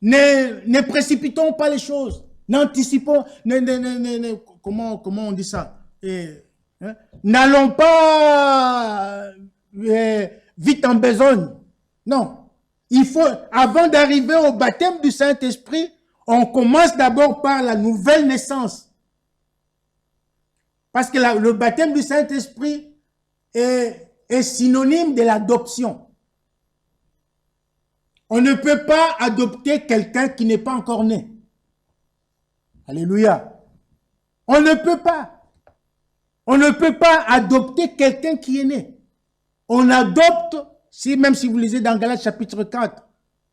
Ne précipitons pas les choses. N'anticipons, comment on dit ça? N'allons pas vite en besogne. Non. Il faut, avant d'arriver au baptême du Saint-Esprit, on commence d'abord par la nouvelle naissance. Parce que le baptême du Saint-Esprit est synonyme de l'adoption. On ne peut pas adopter quelqu'un qui n'est pas encore né. Alléluia. On ne peut pas. On ne peut pas adopter quelqu'un qui est né. On adopte, même si vous lisez dans Galates chapitre 4,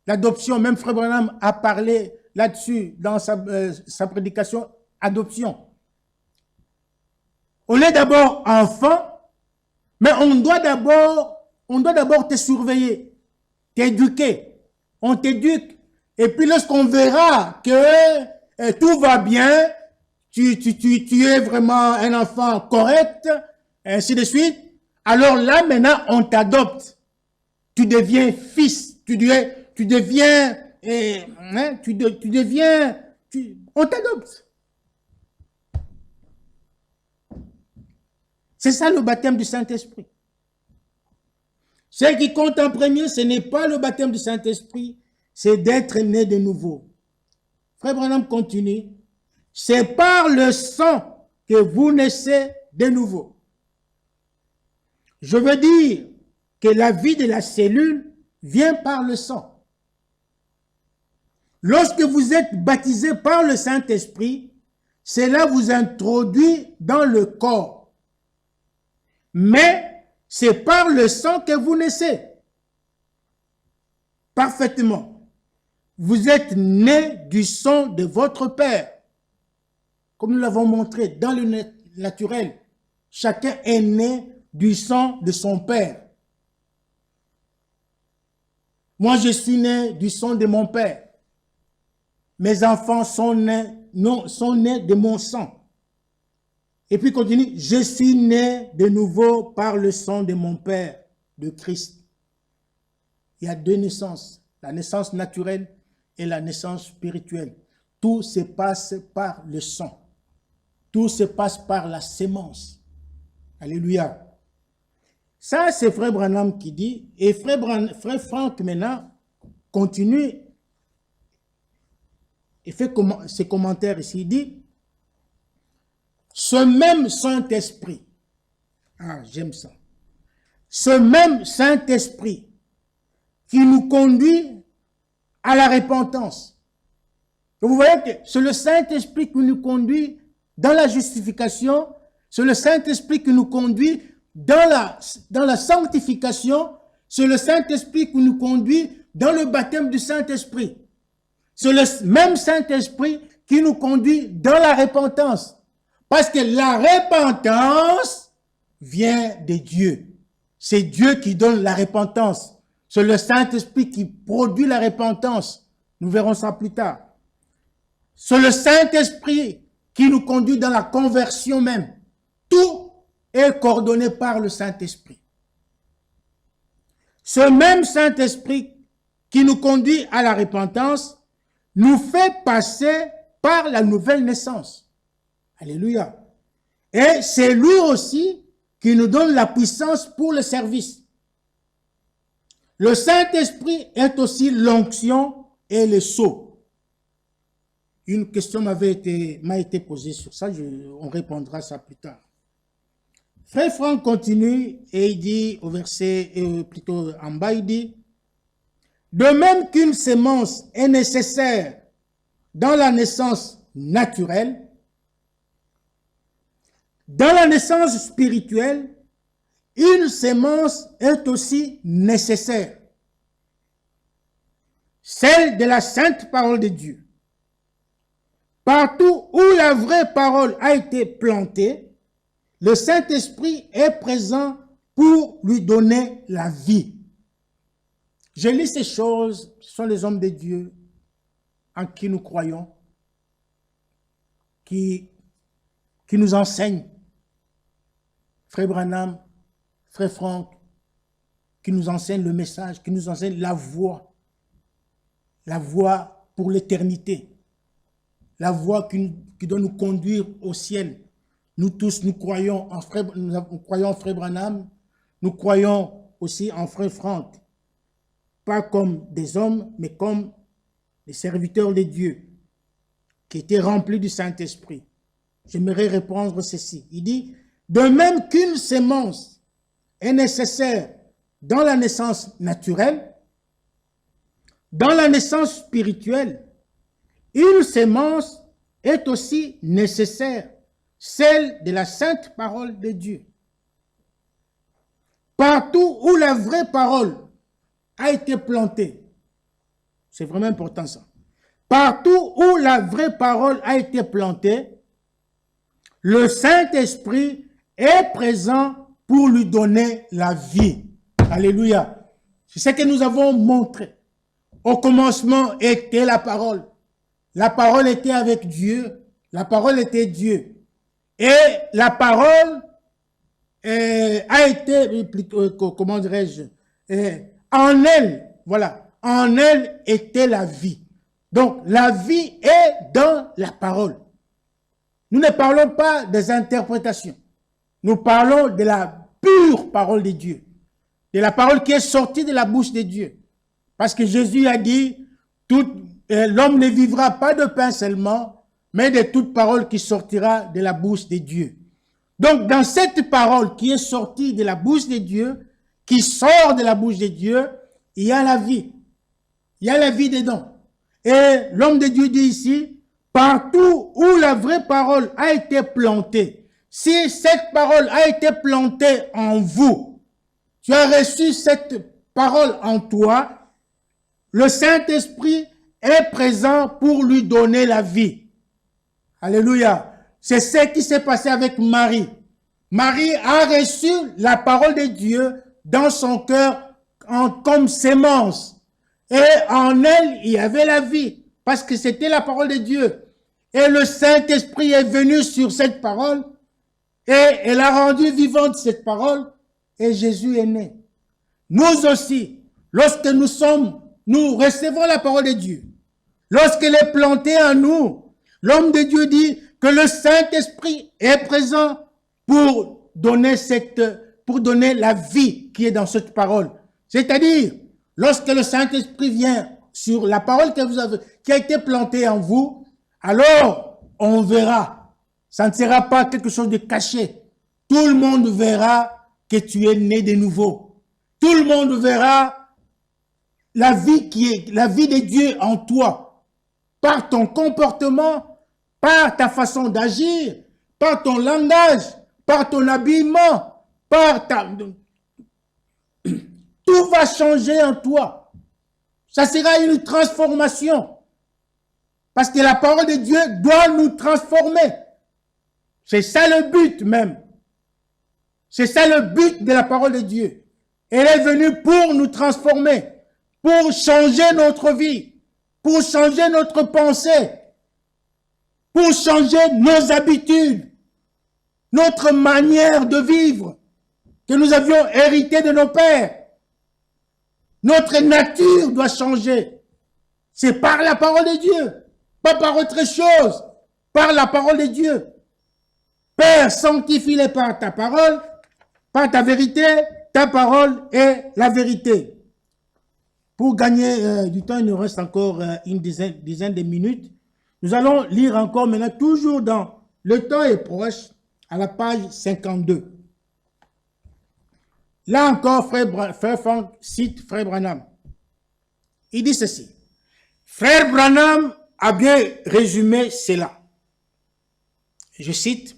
l'adoption, même Frère Branham a parlé là-dessus dans sa prédication, adoption. On est d'abord enfant, mais on doit d'abord te surveiller, t'éduquer. On t'éduque. Et puis lorsqu'on verra que tout va bien, tu es vraiment un enfant correct, ainsi de suite, alors là maintenant on t'adopte. Tu deviens fils, on t'adopte. C'est ça le baptême du Saint-Esprit. Ce qui compte en premier, ce n'est pas le baptême du Saint-Esprit, c'est d'être né de nouveau. Frère Branham continue. C'est par le sang que vous naissez de nouveau. Je veux dire que la vie de la cellule vient par le sang. Lorsque vous êtes baptisé par le Saint-Esprit, cela vous introduit dans le corps. Mais c'est par le sang que vous naissez. Parfaitement. Vous êtes né du sang de votre Père. Comme nous l'avons montré dans le naturel, chacun est né du sang de son Père. Moi, je suis né du sang de mon Père. Mes enfants sont nés de mon sang. Et puis continue, je suis né de nouveau par le sang de mon Père, de Christ. Il y a deux naissances, la naissance naturelle et la naissance spirituelle. Tout se passe par le sang. Tout se passe par la sémence. Alléluia. Ça, c'est Frère Branham qui dit, et Frère Franck maintenant continue et fait ses commentaires ici. Il dit, ce même Saint-Esprit, j'aime ça, ce même Saint-Esprit qui nous conduit à la repentance. Vous voyez que c'est le Saint-Esprit qui nous conduit dans la justification, c'est le Saint-Esprit qui nous conduit dans la sanctification, c'est le Saint-Esprit qui nous conduit dans le baptême du Saint-Esprit. C'est le même Saint-Esprit qui nous conduit dans la repentance. Parce que la repentance vient de Dieu. C'est Dieu qui donne la repentance. C'est le Saint-Esprit qui produit la repentance. Nous verrons ça plus tard. C'est le Saint-Esprit qui nous conduit dans la conversion même. Tout est coordonné par le Saint-Esprit. Ce même Saint-Esprit qui nous conduit à la repentance nous fait passer par la nouvelle naissance. Alléluia. Et c'est lui aussi qui nous donne la puissance pour le service. Le Saint-Esprit est aussi l'onction et le sceau. Une question m'a été posée sur ça, on répondra ça plus tard. Frère Franck continue et il dit au verset, plutôt en bas, il dit, de même qu'une sémence est nécessaire dans la naissance naturelle, dans la naissance spirituelle, une sémence est aussi nécessaire. Celle de la sainte parole de Dieu. Partout où la vraie parole a été plantée, le Saint-Esprit est présent pour lui donner la vie. Je lis ces choses, ce sont les hommes de Dieu en qui nous croyons, qui nous enseignent. Frère Branham, Frère Franck, qui nous enseignent le message, qui nous enseignent la voie pour l'éternité, la voie qui doit nous conduire au ciel. Nous tous, nous croyons en Frère Branham, nous croyons aussi en Frère Franck, pas comme des hommes, mais comme des serviteurs de Dieu, qui étaient remplis du Saint-Esprit. J'aimerais répondre ceci. Il dit, de même qu'une sémence est nécessaire dans la naissance naturelle, dans la naissance spirituelle, une sémence est aussi nécessaire, celle de la sainte parole de Dieu. Partout où la vraie parole a été plantée, c'est vraiment important ça. Partout où la vraie parole a été plantée, le Saint-Esprit est présent pour lui donner la vie. Alléluia. C'est ce que nous avons montré. Au commencement était la parole. La parole était avec Dieu. La parole était Dieu. Et la parole a été, comment dirais-je, en elle, voilà, en elle était la vie. Donc, la vie est dans la parole. Nous ne parlons pas des interprétations. Nous parlons de la pure parole de Dieu. De la parole qui est sortie de la bouche de Dieu. Parce que Jésus a dit, l'homme ne vivra pas de pain seulement, mais de toute parole qui sortira de la bouche de Dieu. Donc, dans cette parole qui est sortie de la bouche de Dieu, qui sort de la bouche de Dieu, il y a la vie. Il y a la vie dedans. Et l'homme de Dieu dit ici, partout où la vraie parole a été plantée, si cette parole a été plantée en vous, tu as reçu cette parole en toi, le Saint-Esprit est présent pour lui donner la vie. Alléluia. C'est ce qui s'est passé avec Marie. Marie a reçu la parole de Dieu dans son cœur comme sémence. Et en elle, il y avait la vie, parce que c'était la parole de Dieu. Et le Saint-Esprit est venu sur cette parole, et elle a rendu vivante cette parole, et Jésus est né. Nous aussi, lorsque nous recevons la parole de Dieu, lorsqu'elle est plantée en nous, l'homme de Dieu dit que le Saint-Esprit est présent pour donner la vie qui est dans cette parole. C'est-à-dire, lorsque le Saint-Esprit vient sur la parole qui a été plantée en vous, alors on verra. Ça ne sera pas quelque chose de caché. Tout le monde verra que tu es né de nouveau. Tout le monde verra la vie de Dieu en toi. Par ton comportement, par ta façon d'agir, par ton langage, par ton habillement, tout va changer en toi. Ça sera une transformation. Parce que la parole de Dieu doit nous transformer. C'est ça le but même. C'est ça le but de la parole de Dieu. Elle est venue pour nous transformer, pour changer notre vie, pour changer notre pensée, pour changer nos habitudes, notre manière de vivre que nous avions hérité de nos pères. Notre nature doit changer. C'est par la parole de Dieu, pas par autre chose, par la parole de Dieu. Père, sanctifie-les par ta parole, par ta vérité, ta parole est la vérité. Pour gagner du temps, il nous reste encore une dizaine de minutes. Nous allons lire encore maintenant, toujours dans Le temps est proche, à la page 52. Là encore, Frère Franck cite Frère Branham. Il dit ceci. Frère Branham a bien résumé cela. Je cite,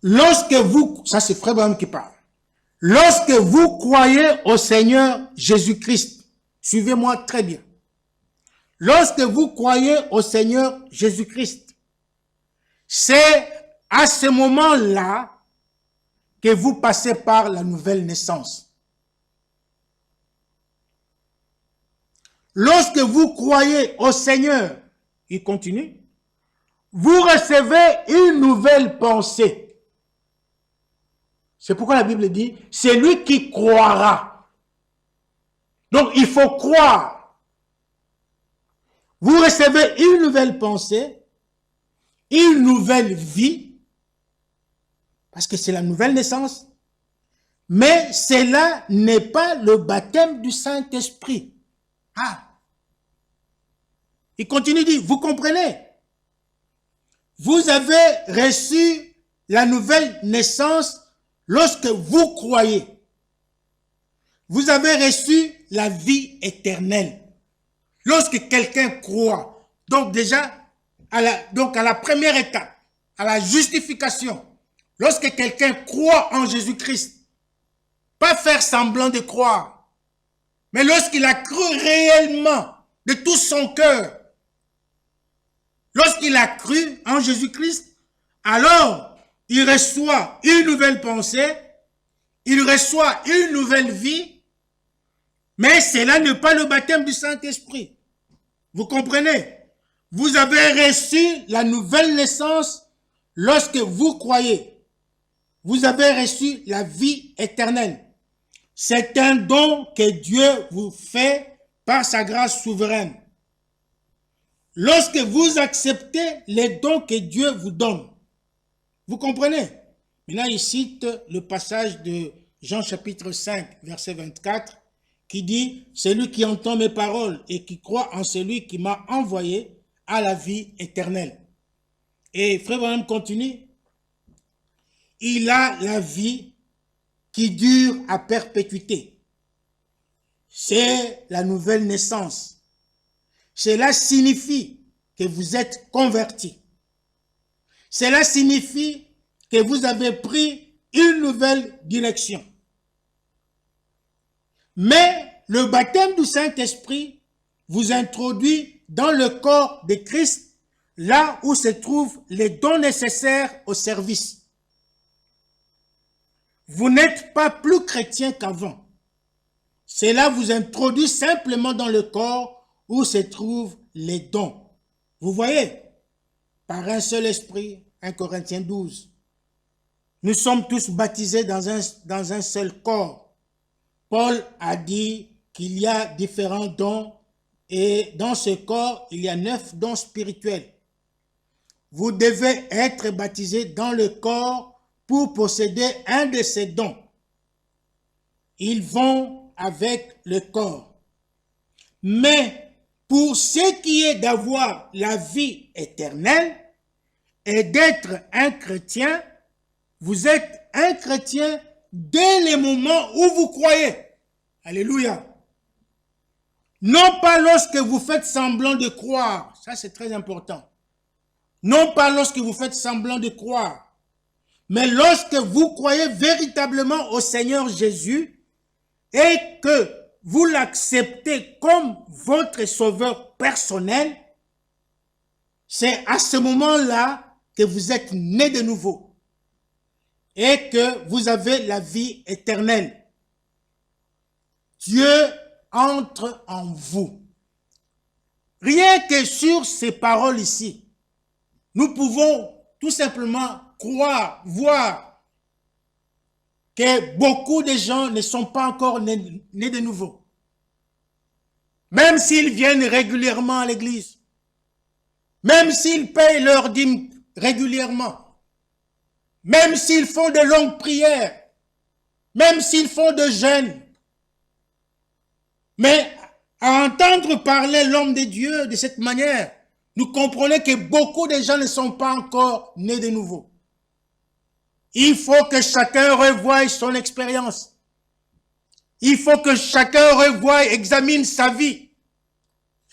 lorsque vous, ça c'est Frère Branham qui parle, lorsque vous croyez au Seigneur Jésus-Christ, suivez-moi très bien, lorsque vous croyez au Seigneur Jésus-Christ, c'est à ce moment-là que vous passez par la nouvelle naissance. Lorsque vous croyez au Seigneur, il continue, vous recevez une nouvelle pensée. C'est pourquoi la Bible dit, c'est lui qui croira. Donc il faut croire. Vous recevez une nouvelle pensée, une nouvelle vie, parce que c'est la nouvelle naissance, mais cela n'est pas le baptême du Saint-Esprit. Ah! Il continue, dit, vous comprenez? Vous avez reçu la nouvelle naissance lorsque vous croyez. Vous avez reçu la vie éternelle. Lorsque quelqu'un croit. Donc déjà, à la première étape, à la justification, lorsque quelqu'un croit en Jésus-Christ, pas faire semblant de croire, mais lorsqu'il a cru réellement de tout son cœur, lorsqu'il a cru en Jésus-Christ, alors il reçoit une nouvelle pensée, il reçoit une nouvelle vie, mais cela n'est pas le baptême du Saint-Esprit. Vous comprenez? Vous avez reçu la nouvelle naissance lorsque vous croyez. Vous avez reçu la vie éternelle. C'est un don que Dieu vous fait par sa grâce souveraine. Lorsque vous acceptez les dons que Dieu vous donne, vous comprenez? Maintenant, il cite le passage de Jean chapitre 5, verset 24, qui dit, celui qui entend mes paroles et qui croit en celui qui m'a envoyé a la vie éternelle. Et Frère Branham continue, il a la vie qui dure à perpétuité. C'est la nouvelle naissance. Cela signifie que vous êtes converti. Cela signifie que vous avez pris une nouvelle direction. Mais le baptême du Saint-Esprit vous introduit dans le corps de Christ, là où se trouvent les dons nécessaires au service. Vous n'êtes pas plus chrétien qu'avant. Cela vous introduit simplement dans le corps où se trouvent les dons. Vous voyez, par un seul esprit, 1 Corinthiens 12. Nous sommes tous baptisés dans un seul corps. Paul a dit qu'il y a différents dons et dans ce corps, il y a 9 dons spirituels. Vous devez être baptisés dans le corps pour posséder un de ces dons. Ils vont avec le corps. Mais pour ce qui est d'avoir la vie éternelle et d'être un chrétien, vous êtes un chrétien dès le moment où vous croyez. Alléluia. Non pas lorsque vous faites semblant de croire. Ça, c'est très important. Non pas lorsque vous faites semblant de croire. Mais lorsque vous croyez véritablement au Seigneur Jésus et que vous l'acceptez comme votre sauveur personnel, c'est à ce moment-là que vous êtes né de nouveau et que vous avez la vie éternelle. Dieu entre en vous. Rien que sur ces paroles ici, nous pouvons tout simplement croire, voir que beaucoup de gens ne sont pas encore nés de nouveau. Même s'ils viennent régulièrement à l'église, même s'ils payent leur dîme régulièrement, même s'ils font de longues prières, même s'ils font de jeûnes, mais à entendre parler l'homme de Dieu de cette manière, nous comprenons que beaucoup de gens ne sont pas encore nés de nouveau. Il faut que chacun revoie son expérience. Il faut que chacun revoie, examine sa vie.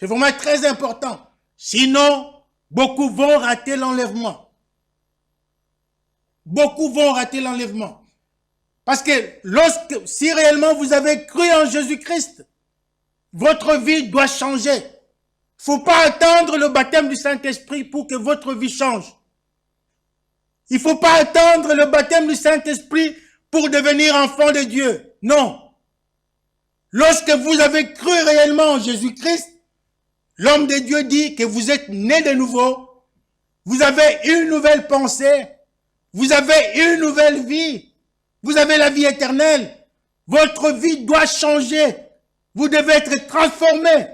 C'est vraiment très important. Sinon, beaucoup vont rater l'enlèvement. Beaucoup vont rater l'enlèvement. Parce que si réellement vous avez cru en Jésus-Christ, votre vie doit changer. Il ne faut pas attendre le baptême du Saint-Esprit pour que votre vie change. Il ne faut pas attendre le baptême du Saint-Esprit pour devenir enfant de Dieu. Non. Lorsque vous avez cru réellement en Jésus-Christ, l'homme de Dieu dit que vous êtes né de nouveau. Vous avez une nouvelle pensée. Vous avez une nouvelle vie. Vous avez la vie éternelle. Votre vie doit changer. Vous devez être transformé.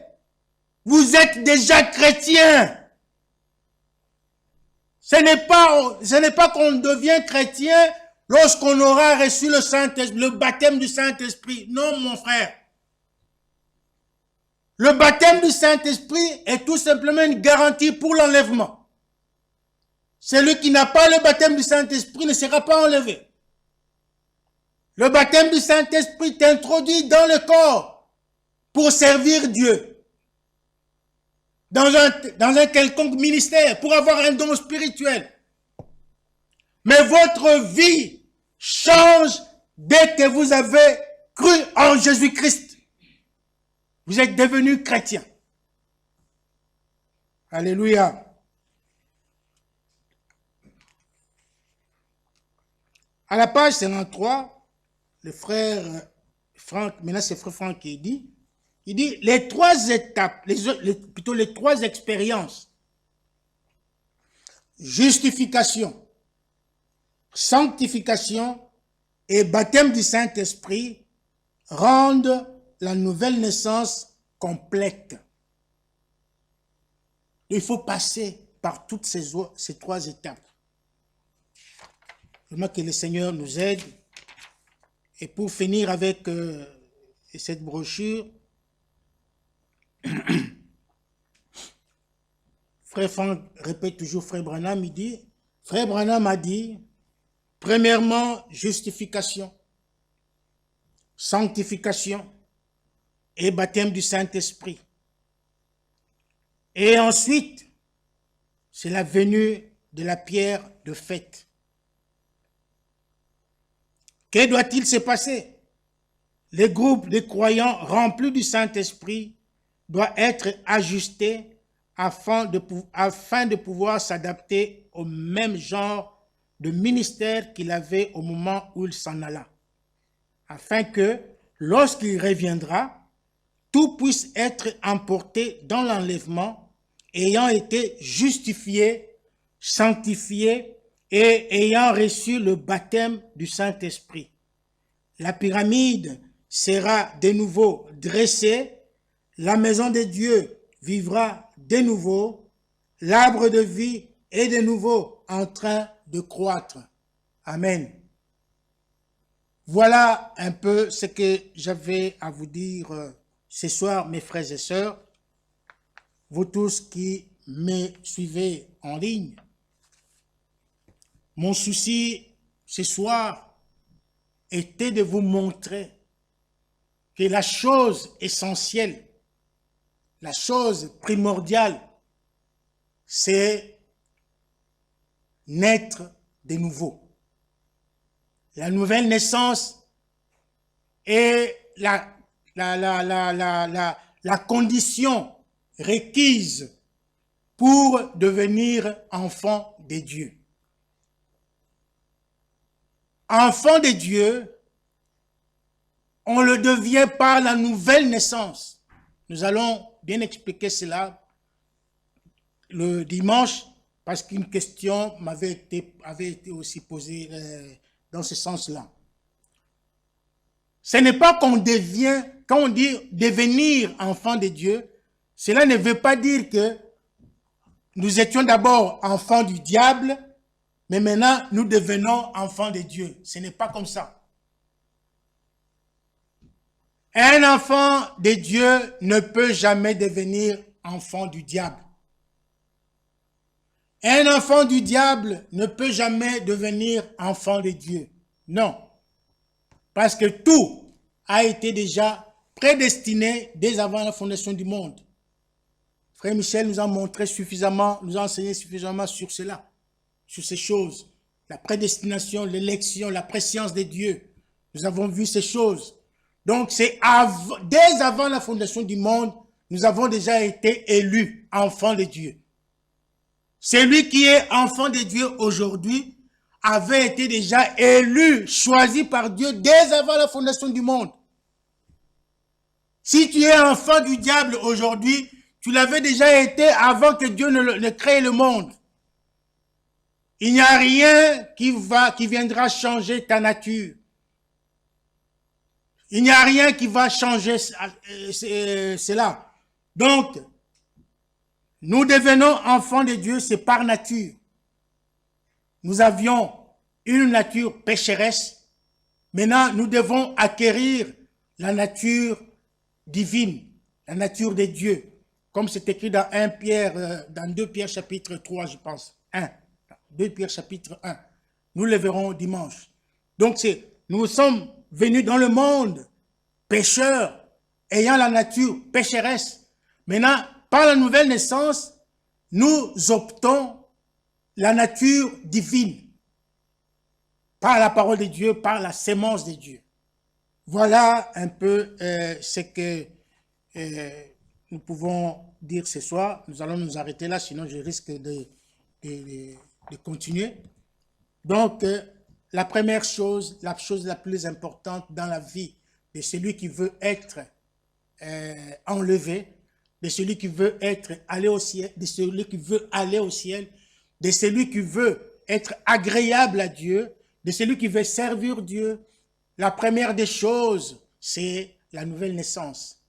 Vous êtes déjà chrétien. Ce n'est pas qu'on devient chrétien lorsqu'on aura reçu le baptême du Saint-Esprit. Non, mon frère. Le baptême du Saint-Esprit est tout simplement une garantie pour l'enlèvement. Celui qui n'a pas le baptême du Saint-Esprit ne sera pas enlevé. Le baptême du Saint-Esprit t'introduit dans le corps pour servir Dieu. Dans un quelconque ministère, pour avoir un don spirituel. Mais votre vie change dès que vous avez cru en Jésus-Christ. Vous êtes devenu chrétien. Alléluia. À la page 53, le frère Franck, maintenant c'est frère Franck qui dit, les trois étapes, plutôt les trois expériences, justification, sanctification et baptême du Saint-Esprit rendent la nouvelle naissance complète. Il faut passer par toutes ces trois étapes. Vraiment que le Seigneur nous aide. Et pour finir avec cette brochure, Frère Franck répète toujours, Frère Branham, il dit, Frère Branham a dit, premièrement, justification, sanctification et baptême du Saint-Esprit. Et ensuite, c'est la venue de la pierre de fête. Que doit-il se passer? Les groupes de croyants remplis du Saint-Esprit doivent être ajustés afin de pouvoir s'adapter au même genre de ministère qu'il avait au moment où il s'en alla, afin que, lorsqu'il reviendra, tout puisse être emporté dans l'enlèvement, ayant été justifié, sanctifié et ayant reçu le baptême du Saint-Esprit. La pyramide sera de nouveau dressée, la maison de Dieu vivra de nouveau, l'arbre de vie est de nouveau en train de croître. Amen. Voilà un peu ce que j'avais à vous dire ce soir, mes frères et sœurs, vous tous qui me suivez en ligne. Mon souci ce soir était de vous montrer que la chose essentielle, la chose primordiale, c'est naître de nouveau. La nouvelle naissance est la condition requise pour devenir enfant de Dieu. Enfant de Dieu, on le devient par la nouvelle naissance. Nous allons bien expliquer cela le dimanche, parce qu'une question avait été aussi posée dans ce sens-là. Ce n'est pas qu'on devient, quand on dit devenir enfant de Dieu, cela ne veut pas dire que nous étions d'abord enfants du diable, mais maintenant nous devenons enfants de Dieu. Ce n'est pas comme ça. Un enfant de Dieu ne peut jamais devenir enfant du diable. Un enfant du diable ne peut jamais devenir enfant de Dieu. Non. Parce que tout a été déjà prédestiné dès avant la fondation du monde. Frère Michel nous a montré suffisamment, nous a enseigné suffisamment sur cela, sur ces choses. La prédestination, l'élection, la préscience de Dieu. Nous avons vu ces choses. Donc, c'est dès avant la fondation du monde, nous avons déjà été élus enfants de Dieu. Celui qui est enfant de Dieu aujourd'hui avait été déjà élu, choisi par Dieu dès avant la fondation du monde. Si tu es enfant du diable aujourd'hui, tu l'avais déjà été avant que Dieu ne crée le monde. Il n'y a rien qui viendra changer ta nature. Il n'y a rien qui va changer cela. Donc, nous devenons enfants de Dieu, c'est par nature. Nous avions une nature pécheresse. Maintenant, nous devons acquérir la nature divine, la nature de Dieu. Comme c'est écrit dans 2 Pierre chapitre 3, je pense. 2 Pierre chapitre 1. Nous le verrons dimanche. Donc, nous sommes venus dans le monde pécheurs, ayant la nature pécheresse. Maintenant, par la nouvelle naissance, nous optons la nature divine. Par la parole de Dieu, par la sémence de Dieu. Voilà un peu ce que nous pouvons dire ce soir. Nous allons nous arrêter là, sinon je risque de continuer. Donc, la première chose, la chose la plus importante dans la vie de celui qui veut être enlevé, de celui qui veut aller au ciel, de celui qui veut aller au ciel, de celui qui veut être agréable à Dieu, de celui qui veut servir Dieu, la première des choses, c'est la nouvelle naissance.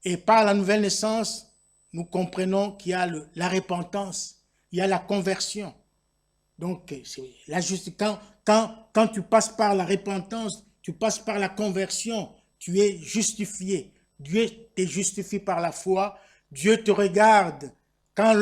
Et par la nouvelle naissance, nous comprenons qu'il y a la repentance, il y a la conversion. Donc, quand tu passes par la repentance, tu passes par la conversion, tu es justifié. Dieu te justifie par la foi. Dieu te regarde. Quand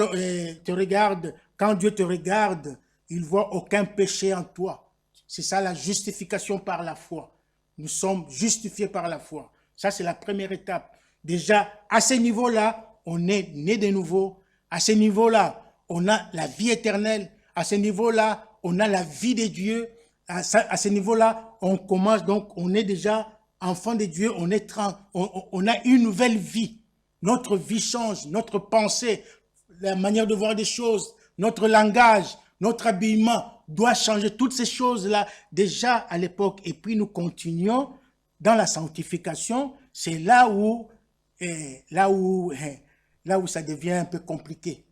Dieu te regarde, il ne voit aucun péché en toi. C'est ça la justification par la foi. Nous sommes justifiés par la foi. Ça, c'est la première étape. Déjà, à ce niveau-là, on est né de nouveau. À ce niveau-là, on a la vie éternelle. À ce niveau-là, on a la vie de Dieu. À ce niveau-là, on commence, donc on est déjà enfant de Dieu, on a une nouvelle vie. Notre vie change, notre pensée, la manière de voir des choses, notre langage, notre habillement doit changer. Toutes ces choses-là, déjà à l'époque, et puis nous continuons dans la sanctification, c'est là où ça devient un peu compliqué.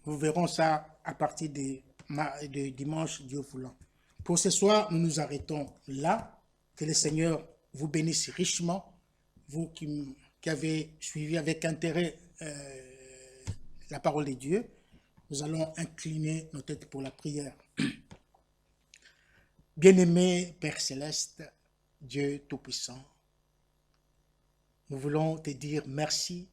Nous verrons ça à partir de dimanche, Dieu voulant. Pour ce soir, nous nous arrêtons là. Que le Seigneur vous bénisse richement. Vous qui avez suivi avec intérêt la parole de Dieu. Nous allons incliner nos têtes pour la prière. Bien-aimé Père Céleste, Dieu Tout-Puissant, nous voulons te dire merci